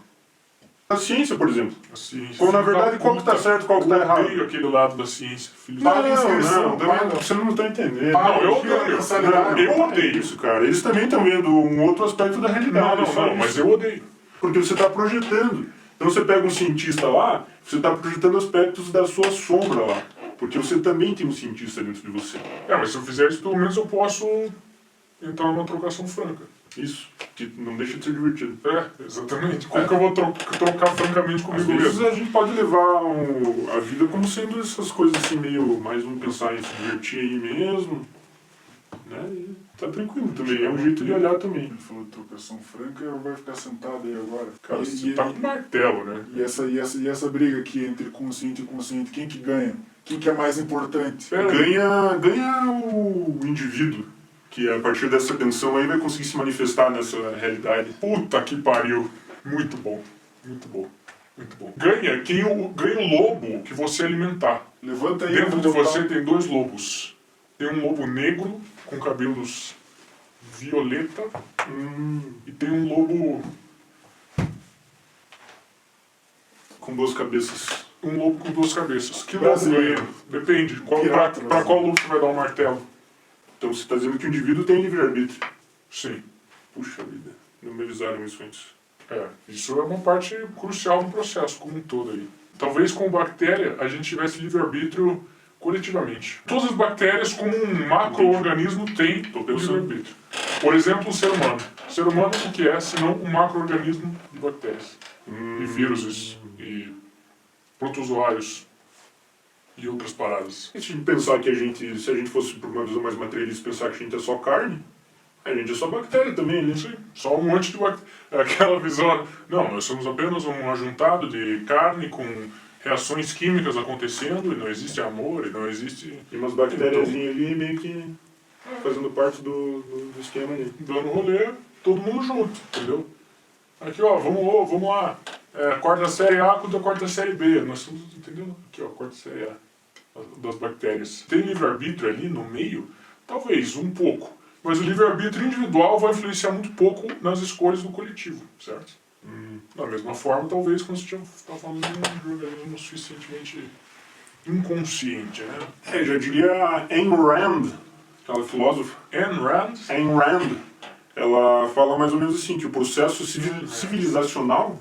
A ciência, por exemplo. A ciência. Quando na verdade qual que tá certo e qual que tá Eu errado. odeio aquele lado da ciência, filho. Não, Paga inscrição, não, paga. você não tá entendendo. Não, eu Tira a odeio. mensalidade. Eu É odeio. isso, cara. Eles também estão vendo um outro aspecto da realidade. só Não, isso. mas eu odeio. Porque você está projetando. Então você pega um cientista lá, você está projetando aspectos da sua sombra lá. Porque você também tem um cientista dentro de você. É, mas se eu fizer isso, pelo menos eu posso entrar numa trocação franca. Isso. Que não deixa de ser divertido. É, exatamente. Como que eu vou trocar francamente Às comigo vezes mesmo? a gente pode levar a vida como sendo essas coisas assim, meio mais vamos pensar em se divertir aí mesmo. Né? E tá tranquilo também. É um jeito de olhar também. Ele falou trocação franca e vai ficar sentado aí agora. Cara, E- você e- tá com martelo, né? E essa briga aqui entre consciente e inconsciente, quem que ganha? Quem que é mais importante? Pera aí. Ganha o indivíduo, que a partir dessa tensão aí vai conseguir se manifestar nessa realidade. Puta que pariu. Muito bom. Muito bom. Muito bom. Ganha o lobo que você alimentar. Levanta aí. Dentro eu de vou você botar- tem dois lobos. Tem um lobo negro com cabelos violeta e tem um lobo Com duas cabeças. com duas cabeças. Que lobo Brasileiro. ganha? Depende. Pra Pirata, qual lobo você vai dar um martelo? Então você está dizendo que o indivíduo tem livre-arbítrio. Sim. Puxa vida, não me avisaram isso antes. É, isso é uma parte crucial do processo como um todo aí. Talvez com bactéria a gente tivesse livre-arbítrio coletivamente. Todas as bactérias, como um macro-organismo, têm livre-arbítrio. Por exemplo, o ser humano. O ser humano o que é, senão um macro-organismo de bactérias. E vírus e protozoários e outras paradas. E se pensar que se a gente fosse por uma visão mais materialista, pensar que a gente é só carne, a gente é só bactéria também, né? Sim, só um monte de bactérias. Aquela visão, não, nós somos apenas um ajuntado de carne com reações químicas acontecendo e não existe amor e não existe E umas bactérias ali meio que fazendo parte do esquema ali. dando rolê, todo mundo junto, entendeu? Aqui ó, vamos lá, quarta série A contra a quarta série B, nós somos, entendeu? Aqui ó, quarta série A das bactérias. Tem livre-arbítrio ali no meio? Talvez, um pouco. Mas o livre-arbítrio individual vai influenciar muito pouco nas escolhas do coletivo, certo? Da mesma forma, talvez, quando você está falando de um organismo suficientemente inconsciente, né? Já diria Ayn Rand, aquela filósofa. Ayn Rand? Ayn Rand, ela fala mais ou menos assim, que o processo civilizacional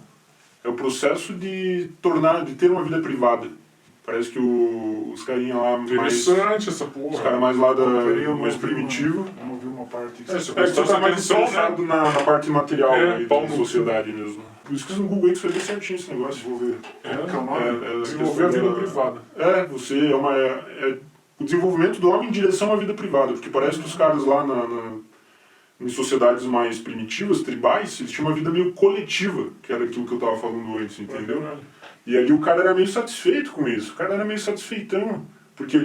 é o processo de ter uma vida privada. Parece que os carinha lá mais... Interessante essa Os porra. caras mais lá Eu mais não primitivo. Eu não vi uma parte. É, você É que você tá mais atenção, interessado na parte material aí pau da no sociedade mesmo. Por isso que no Google aí que você vê certinho esse negócio. Vou ver. É, Como que é o nome? desenvolver a vida privada. O desenvolvimento do homem em direção à vida privada, porque parece que os caras lá em sociedades mais primitivas, tribais, eles tinham uma vida meio coletiva, que era aquilo que eu estava falando antes, entendeu? E ali o cara era meio satisfeito com isso, o cara era meio satisfeitão, porque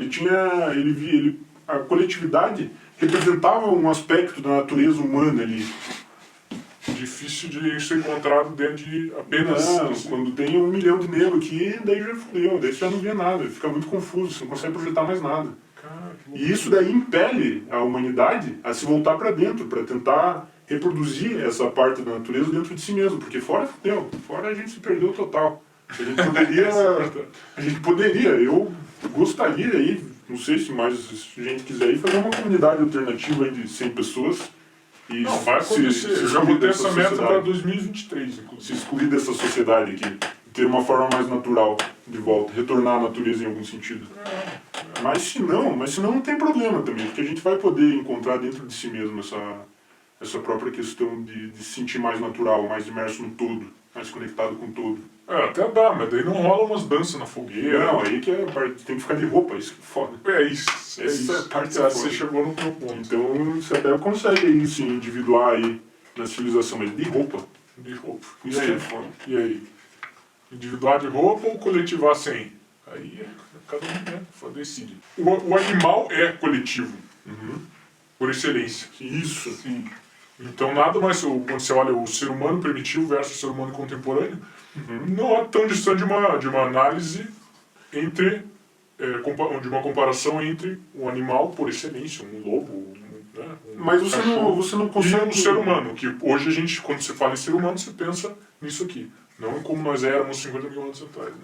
a coletividade representava um aspecto da natureza humana ali. Difícil de ser encontrado dentro de apenas... Não, quando tem 1 milhão de negros aqui, daí já fudeu, daí você já não vê nada, fica muito confuso, você não consegue projetar mais nada. Cara, que E isso daí impele a humanidade a se voltar para dentro, para tentar reproduzir essa parte da natureza dentro de si mesmo, porque fora fudeu, fora a gente se perdeu total. A gente poderia, eu gostaria aí, não sei se mais gente quiser ir, fazer uma comunidade alternativa aí de 100 pessoas. E Não, vai acontecer. Eu já excluir botei dessa essa meta sociedade. para 2023, Se inclusive. excluir dessa sociedade aqui, ter uma forma mais natural de volta, retornar à natureza em algum sentido. Mas se não tem problema também, porque a gente vai poder encontrar dentro de si mesmo essa própria questão de se sentir mais natural, mais imerso no todo, mais conectado com o todo. Até dá, mas daí não rola umas danças na fogueira. Não, aí que é a parte, tem que ficar de roupa, isso que é foda. É isso. Essa parte Você foda. chegou no meu ponto. Então você até consegue aí sim individuar aí na civilização, mas de roupa. De roupa. Isso que é foda. E aí? Individuar de roupa ou coletivar sem? Aí cada um, né, decide. O animal é coletivo, por excelência. Isso. Sim. Então nada mais, quando você olha o ser humano primitivo versus o ser humano contemporâneo, não é tão distante de uma análise entre, de uma comparação entre o animal por excelência, um lobo, né, Mas você não consegue... e um ser humano, que hoje a gente, quando você fala em ser humano, você pensa nisso aqui. Não como nós éramos 50 mil anos atrás. Né?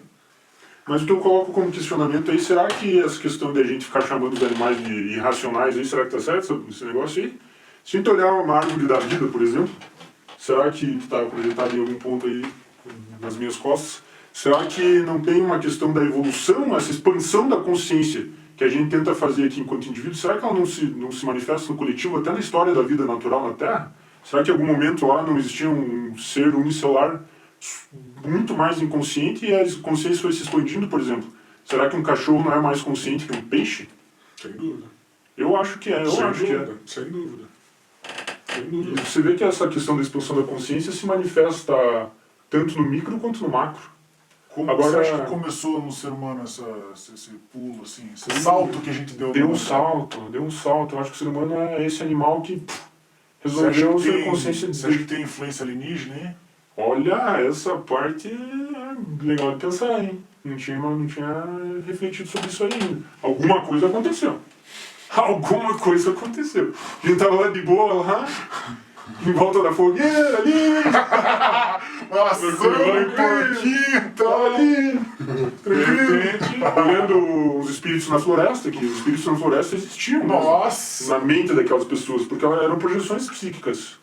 Mas o que eu coloco como questionamento aí, será que essa questão de a gente ficar chamando os animais de irracionais aí, será que tá certo esse negócio aí? Se a gente olhar uma árvore da vida, por exemplo, será que está projetado em algum ponto aí nas minhas costas? Será que não tem uma questão da evolução, essa expansão da consciência que a gente tenta fazer aqui enquanto indivíduo? Será que ela não se manifesta no coletivo, até na história da vida natural na Terra? Será que em algum momento lá não existia um ser unicelular muito mais inconsciente e a consciência foi se expandindo, por exemplo? Será que um cachorro não é mais consciente que um peixe? Sem dúvida. Eu acho que é, Sem dúvida. E você vê que essa questão da expansão da consciência se manifesta tanto no micro quanto no macro. Como Agora, você acha que começou no ser humano esse pulo, assim, esse salto que a gente deu? Deu um salto. Eu acho que o ser humano é esse animal que resolveu ser consciência de Você acha que tem influência alienígena, hein? Olha, essa parte é legal de pensar, hein? Não tinha refletido sobre isso ainda. Alguma coisa aconteceu. Alguma coisa aconteceu. A gente tava lá de boa, lá, em volta da fogueira, ali. Nossa, Um porquinho, tava ali, tranquilo, olhando os espíritos na floresta, que os espíritos na floresta existiam. Nossa! Na mente daquelas pessoas, porque elas eram projeções psíquicas.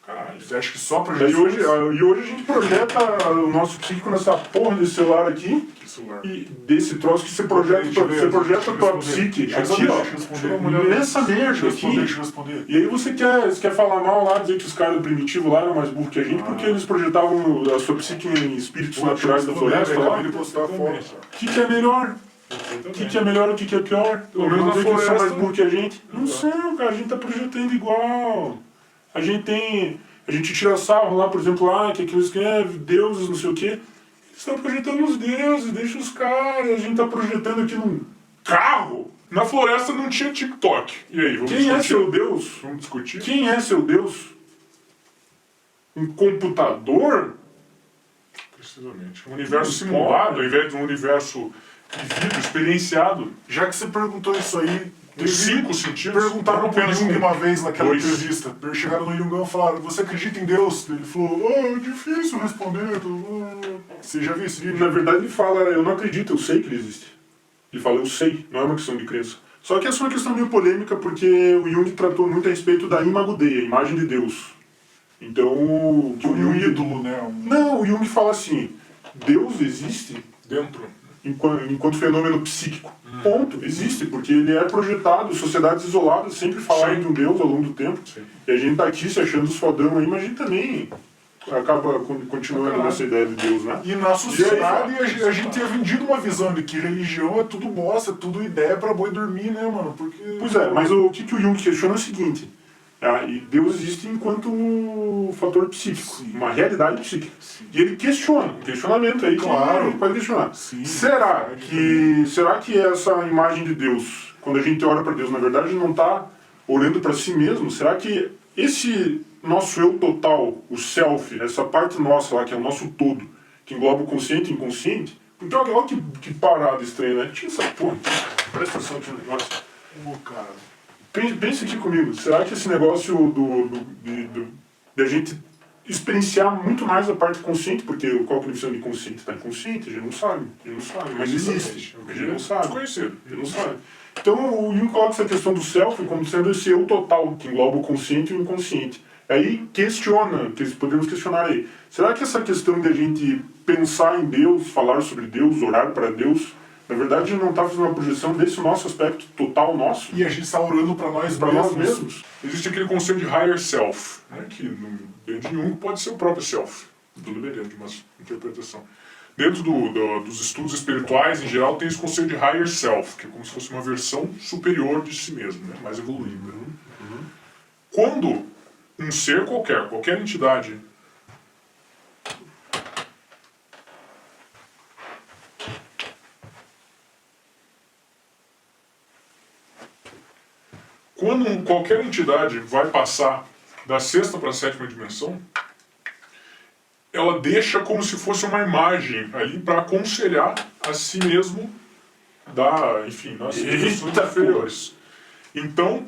Caralho, você acha que só pra E hoje a gente projeta o nosso psíquico nessa porra desse celular aqui, Que celular? e desse troço que você projeta a tua psique aqui, ó, nessa merda aqui. Deixa eu responder. E aí você quer falar mal lá, dizer que os caras do primitivo lá eram mais burros que a gente, porque eles projetavam a sua psique em espíritos naturais da floresta lá. Acabei de postar a foto. O que é melhor? O que é melhor, o que é pior? Pelo menos na dizer que eles são mais floresta, burros que a gente. Não são, cara, a gente tá projetando igual. A gente tira sarro lá, por exemplo, lá, que aqueles que deuses, não sei o quê. Eles estão projetando os deuses, deixa os caras. A gente tá projetando aqui num carro. Na floresta não tinha TikTok. E aí, vamos Quem discutir? é seu Deus? Vamos discutir? Quem é seu Deus? Um computador? Precisamente. Um universo simulado, ao invés de um universo vivido, experienciado. Já que você perguntou isso aí, Tem 5 sentidos. perguntaram não pro apenas Jung um. uma vez naquela 2. entrevista. Chegaram no Jungão e falaram, você acredita em Deus? Ele falou, é difícil responder. Você já viu esse vídeo? Na verdade ele fala, eu não acredito, eu sei que ele existe. Ele fala, eu sei, não é uma questão de crença. Só que essa é uma questão meio polêmica, porque o Jung tratou muito a respeito da imago Dei, a imagem de Deus. Então, o que o Um Jung... ídolo, né? Não, o Jung fala assim, Deus existe Dentro. enquanto fenômeno psíquico. Ponto. Existe, porque ele é projetado, sociedades isoladas sempre falaram de um Deus ao longo do tempo. Sim. E a gente tá aqui se achando os fodão aí, mas a gente também acaba continuando nessa ideia de Deus, né? E na sociedade E aí, a gente tinha vendido uma visão de que religião é tudo bosta, é tudo ideia pra boi dormir, né, mano? Porque... Pois é, mas o que o Jung questiona é o seguinte, e Deus existe enquanto fator psíquico, Sim. uma realidade psíquica. Sim. E ele questiona, um questionamento aí Claro. que ele pode questionar. Sim. Será que essa imagem de Deus, quando a gente ora para Deus, na verdade não está orando para si mesmo? Será que esse nosso eu total, o self, essa parte nossa lá, que é o nosso todo, que engloba o consciente e o inconsciente, então olha que parada estranha, né? Tira essa porra, presta atenção aqui no negócio. Ô, cara. Pense aqui comigo, será que esse negócio de a gente experienciar muito mais a parte consciente, porque qual a definição de consciente? Está inconsciente, a gente não sabe, mas existe, a gente não sabe. Desconhecido. A gente não sabe. Então o Jung coloca essa questão do self como sendo esse eu total, que engloba o consciente e o inconsciente. Aí podemos questionar aí, será que essa questão de a gente pensar em Deus, falar sobre Deus, orar para Deus, Na verdade, a gente não está fazendo uma projeção desse nosso aspecto total nosso E a gente está orando para nós para nós mesmos. mesmos. Existe aquele conceito de higher self, né, que dentro de Jung pode ser o próprio self, tudo dependendo de uma interpretação. Dentro dos estudos espirituais, em geral, tem esse conceito de higher self, que é como se fosse uma versão superior de si mesmo, né, mais evoluída. Quando um ser qualquer entidade, quando qualquer entidade vai passar da sexta para a sétima dimensão, ela deixa como se fosse uma imagem ali para aconselhar a si mesmo nas dimensões inferiores. Então,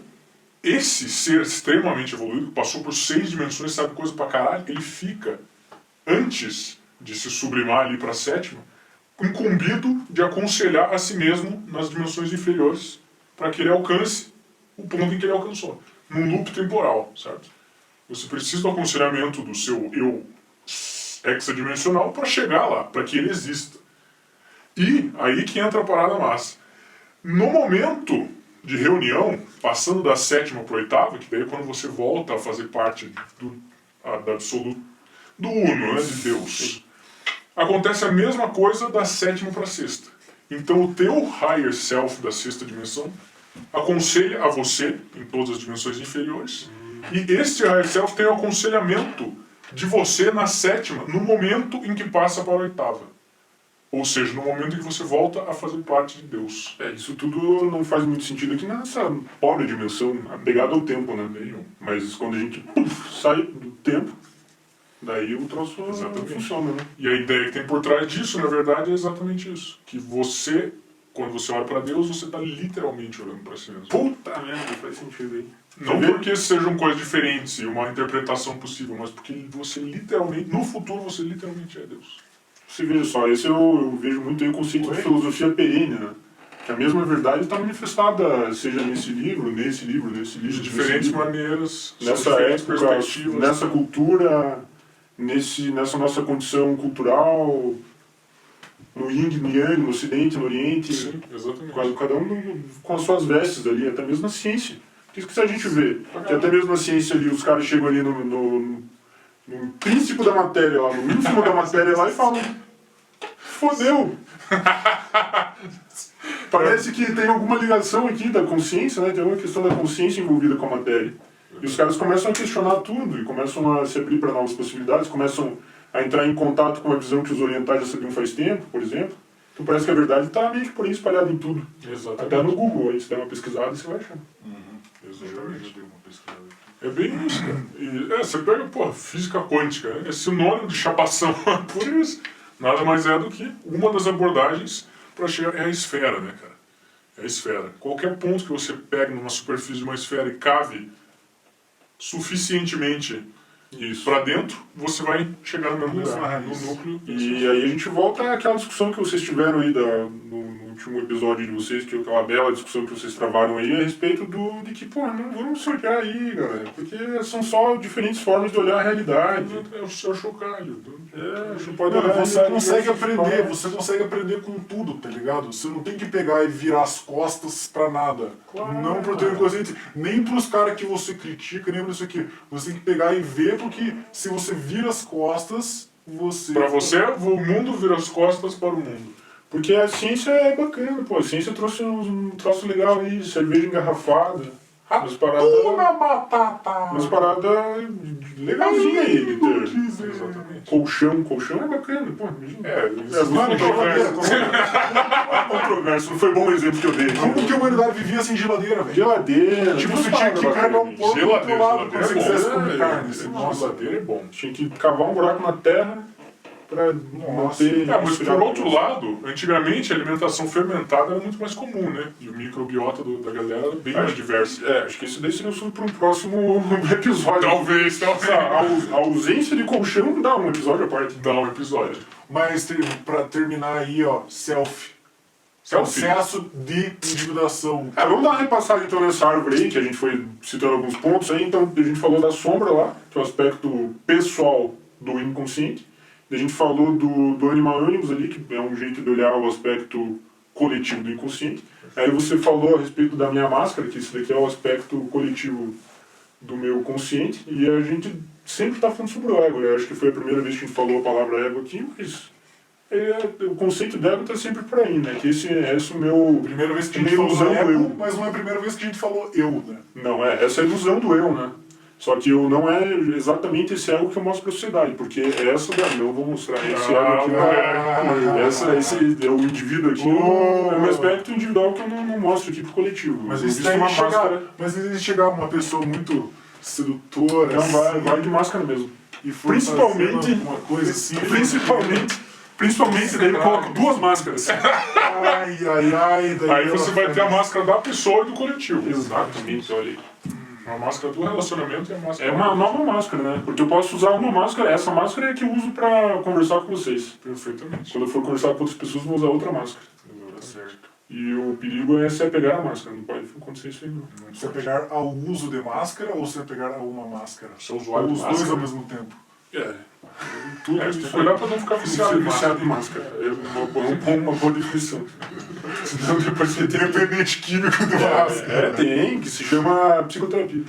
esse ser extremamente evoluído, que passou por 6 dimensões, sabe coisa pra caralho, ele fica, antes de se sublimar ali para a sétima, incumbido de aconselhar a si mesmo nas dimensões inferiores, para que ele alcance o ponto em que ele alcançou, num loop temporal, certo? Você precisa do aconselhamento do seu eu hexadimensional para chegar lá, para que ele exista. E aí que entra a parada massa. No momento de reunião, passando da sétima para a oitava, que daí é quando você volta a fazer parte do absoluto, do uno, né, de Deus, acontece a mesma coisa da sétima para a sexta. Então o teu higher self da sexta dimensão aconselha a você em todas as dimensões inferiores, e este higher self tem o aconselhamento de você na sétima, no momento em que passa para a oitava. Ou seja, no momento em que você volta a fazer parte de Deus. Isso tudo não faz muito sentido aqui nessa pobre dimensão, apegada ao tempo, né? Mas quando a gente sai do tempo, daí o troço funciona, né? E a ideia que tem por trás disso, na verdade, é exatamente isso. Que você, quando você olha para Deus, você está literalmente olhando para si mesmo. Puta merda, faz sentido aí. Não porque sejam coisas diferentes e uma interpretação possível, mas porque você literalmente, no futuro, você literalmente é Deus. Você veja só, esse eu vejo muito aí o conceito de filosofia perene, né? Que a mesma verdade está manifestada, seja nesse livro, De diferentes maneiras, nessa diferentes época, perspectivas. nessa cultura, nessa nossa condição cultural, no yin, no yang, no ocidente, no oriente. Sim, exatamente. Cada um com as suas vestes ali, até mesmo na ciência. Isso que a gente vê, que até mesmo na ciência ali, os caras chegam ali no princípio da matéria lá, no ínfimo da matéria lá e falam: fodeu! Parece que tem alguma ligação aqui da consciência, né? Tem uma questão da consciência envolvida com a matéria. E os caras começam a questionar tudo, e começam a se abrir para novas possibilidades, começam a entrar em contato com uma visão que os orientais já sabiam faz tempo, por exemplo. Então parece que a verdade está meio que por aí espalhada em tudo. Exatamente. Até no Google, aí você dá uma pesquisada e você vai achar. Exatamente. É bem isso, cara. E, você pega, física quântica, é sinônimo de chapação. Por isso, nada mais é do que uma das abordagens para chegar. É a esfera, né, cara? É a esfera. Qualquer ponto que você pegue numa superfície de uma esfera e cave suficientemente para dentro, você vai chegar no mesmo lugar, no núcleo. E aí a gente volta àquela discussão que vocês tiveram aí no último episódio de vocês, que é aquela bela discussão que vocês travaram aí a respeito de que, não vamos se olhar aí, galera, porque são só diferentes formas de olhar a realidade. É o seu chocalho. Você pode olhar Você a consegue realidade aprender, você consegue aprender com tudo, tá ligado? Você não tem que pegar e virar as costas pra nada. Claro, Não por ter consciência, nem pros caras que você critica, nem por isso aqui. Você tem que pegar e ver, porque se você vira as costas, você... Para você, o mundo vira as costas para o mundo. Porque a ciência é bacana, a ciência trouxe um troço legal aí, cerveja engarrafada, umas paradas legalzinhas aí, de ter. Exatamente. Colchão é bacana, controverso, não foi bom o exemplo que eu dei. Como que a humanidade vivia sem geladeira, velho? Geladeira, Tipo, você tinha que carregar um porco do outro lado quando você quisesse comer carne. Geladeira é bom. Tinha que cavar um buraco na terra pra manter... Mas por outro lado, antigamente a alimentação fermentada era muito mais comum, né? E o microbiota da galera era bem mais diverso. Acho que isso daí seria assunto para um próximo episódio. Talvez. A ausência de colchão dá um episódio à parte. Dá um episódio. Mas pra terminar aí, ó, self. Processo de individuação. Vamos dar uma repassada então nessa árvore aí, que a gente foi citando alguns pontos aí. Então a gente falou da sombra lá, que é o aspecto pessoal do inconsciente. A gente falou do animal animus ali, que é um jeito de olhar o aspecto coletivo do inconsciente. Aí você falou a respeito da minha máscara, que isso daqui é o aspecto coletivo do meu consciente, e a gente sempre está falando sobre o ego. Eu acho que foi a primeira vez que a gente falou a palavra ego aqui, mas o conceito de ego está sempre por aí, né? Que esse é o meu... Primeira vez que a gente Meio falou ilusão do ego, eu. mas não é a primeira vez que a gente falou eu, né? Não, essa é a ilusão do eu, né? Só que eu não é exatamente esse ego que eu mostro para a sociedade, porque essa daí, eu vou mostrar esse ego aqui, esse é o indivíduo aqui, é um aspecto individual que eu não mostro aqui pro coletivo. Mas Eu isso visto daí uma chegar, máscara, mas existe chegar uma pessoa muito sedutora, então assim, vai de máscara mesmo. e for Principalmente, fazendo uma coisa assim, principalmente daí ele coloca duas máscaras. ai, daí Aí ela você vai ter a máscara da pessoa e do coletivo. Exatamente, olha aí. A máscara do relacionamento e a máscara... É uma nova máscara, né? Porque eu posso usar uma máscara, essa máscara é a que eu uso pra conversar com vocês. Perfeitamente. Quando eu for conversar com outras pessoas, eu vou usar outra máscara. Tá certo. E o perigo é se apegar à máscara, não pode acontecer isso aí não. Você pegar ao uso de máscara ou você pegar a uma máscara? Você é usuário Ou de os dois máscara? ao mesmo tempo? Tudo Você tem isso que cuidar pra não ficar viciado em máscara. viciado em máscara. É uma boa definição. Senão depois você tem Dependente químico de máscara. tem, que se chama psicoterapia.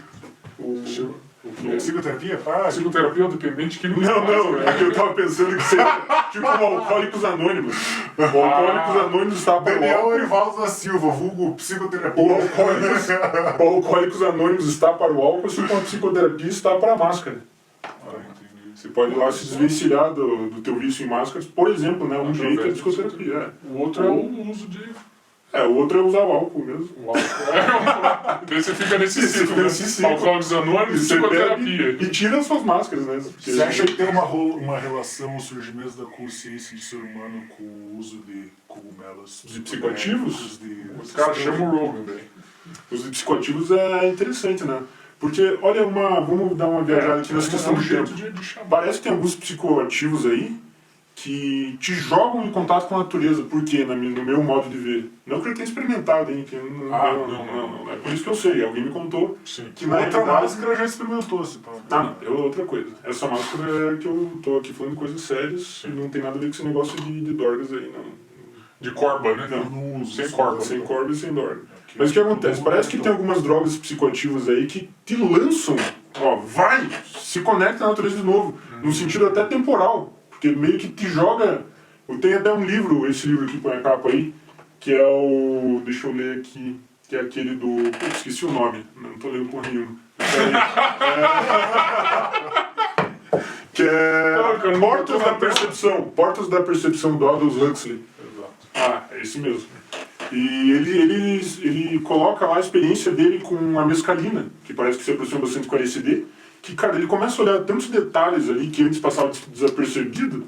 Psicoterapia? Psicoterapia é o dependente que Não, é que eu tava pensando que seria tipo um Alcoólicos Anônimos. O Alcoólicos Anônimos está para o Daniel álcool. Erivaldo da Silva, vulgo psicoterapia. O Alcoólicos Anônimos está para o álcool, assim como a psicoterapia está para a máscara. Você pode ir lá se desvencilhar do teu vício em máscaras, por exemplo, né? Um jeito é a psicoterapia. O outro é o uso de... O outro é usar o álcool mesmo. O álcool. Daí você fica nesse Você ciclo, fica né? nesse ciclo. Alcoólicos Anônimos, Você bebe psicoterapia. e tira as suas máscaras, né? Porque Você acha que tem uma relação, o surgimento da consciência do ser humano com o uso de cogumelos? De psicoativos? Os caras chamam o Rogan, velho. Os psicoativos é interessante, né? Porque, olha, vamos dar uma viajada aqui nessa questão um do jeito tempo. de chamar. Parece que tem alguns psicoativos aí que te jogam em contato com a natureza. Por quê? No meu modo de ver. Não que eu tenha experimentado, hein? Que não. É por isso que eu sei. Alguém me contou Sim. que na Outra realidade... máscara já experimentou, se pá. Não, é outra coisa. Essa máscara é que eu tô aqui falando coisas sérias e não tem nada a ver com esse negócio de dorgas aí, não. De corba, né? Não. Não uso. Sem corda. Sem corda e sem dorga. Mas o que acontece? Parece que tem algumas drogas psicoativas aí que te lançam, se conecta à natureza de novo, num sentido até temporal, porque meio que te joga. Eu tenho até um livro, esse livro aqui põe a capa aí, que é o. Deixa eu ler aqui, que é aquele do. Esqueci o nome, não tô lendo por nenhum. Que é Portas da Percepção. Portas da Percepção do Aldous Huxley. É esse mesmo. E ele coloca lá a experiência dele com a mescalina, que parece que se aproxima bastante com a LSD, que, cara, ele começa a olhar tantos detalhes ali que antes passava desapercebido,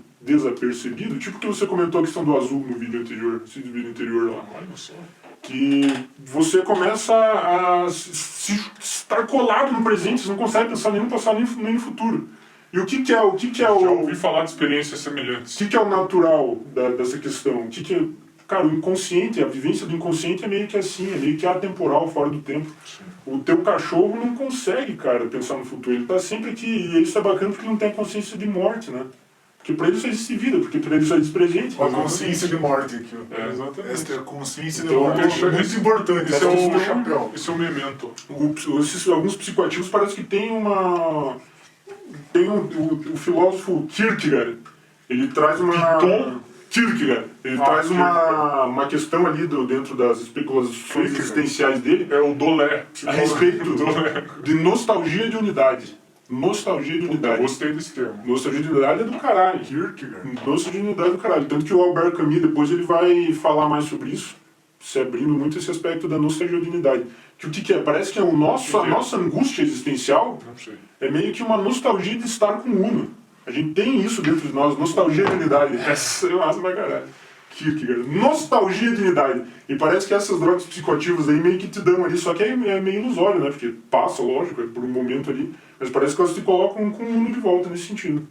tipo que você comentou a questão do azul no vídeo anterior, esse vídeo anterior lá. Olha só. Que você começa a estar colado no presente, você não consegue pensar nem no passado nem no futuro. E o que é Já ouvi falar de experiências semelhantes. o que é o natural dessa questão? O que é... Cara, o inconsciente, a vivência do inconsciente é meio que assim, é meio que atemporal, fora do tempo. Sim. O teu cachorro não consegue, cara, pensar no futuro. Ele tá sempre aqui, e isso é bacana porque ele não tem consciência de morte, né? Porque pra ele só existe vida, porque pra ele só existe presente. A consciência de morte aqui, ó. Exatamente. Esta é a consciência de Então, morte. isso é Muito importante. Esse é Esse o chapéu. Esse é o memento. Alguns psicoativos parece que tem uma... o filósofo Kierkegaard, ele traz uma... Kierkegaard, ele traz uma questão ali dentro das especulações existenciais dele É o Dolé. a respeito Dolé. de nostalgia de unidade. Nostalgia de unidade. Gostei desse termo. Nostalgia de unidade é do caralho. Kierkegaard. Nostalgia de unidade é do caralho. Tanto que o Albert Camus depois ele vai falar mais sobre isso, se abrindo muito esse aspecto da nostalgia de unidade. Que o que é? Parece que a nossa angústia existencial Não sei. é meio que uma nostalgia de estar com o Uno. A gente tem isso dentro de nós, nostalgia de unidade. Essa é massa pra caralho. Kierkegaard. Nostalgia de unidade. E parece que essas drogas psicoativas aí meio que te dão ali, só que é meio ilusório, né? Porque passa, lógico, é por um momento ali. Mas parece que elas te colocam com o Uno de volta nesse sentido.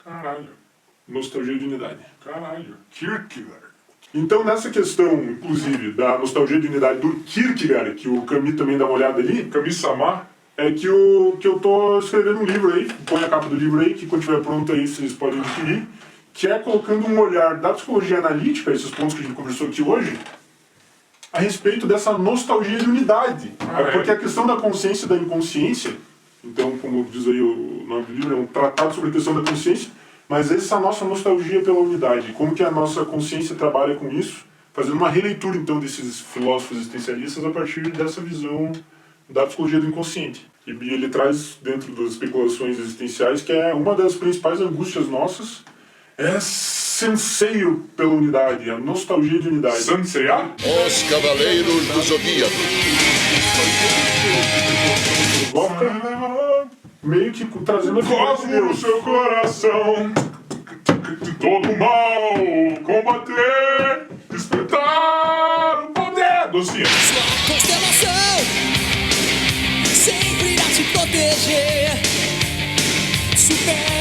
Caralho. Nostalgia de unidade. Caralho. Kierkegaard. Então, nessa questão, inclusive, da nostalgia de unidade do Kierkegaard, que o Camus também dá uma olhada ali, Kami-sama. é que eu tô escrevendo um livro aí, põe a capa do livro aí, que quando estiver pronto aí vocês podem adquirir, que é colocando um olhar da psicologia analítica, esses pontos que a gente conversou aqui hoje, a respeito dessa nostalgia de unidade. Porque a questão da consciência e da inconsciência, então, como diz aí o nome do livro, é um tratado sobre a questão da consciência, mas essa nossa nostalgia pela unidade, como que a nossa consciência trabalha com isso, fazendo uma releitura, então, desses filósofos existencialistas a partir dessa visão da psicologia do inconsciente. E ele traz, dentro das especulações existenciais, que é uma das principais angústias nossas, é esse anseio pela unidade, a nostalgia de unidade. Sansear? Os Cavaleiros do Zodíaco. Meio que trazendo a figura de Cosmo no Deus. seu coração, todo mal combater, despertar o poder. Docinha. Sua constelação sempre irá te proteger. Super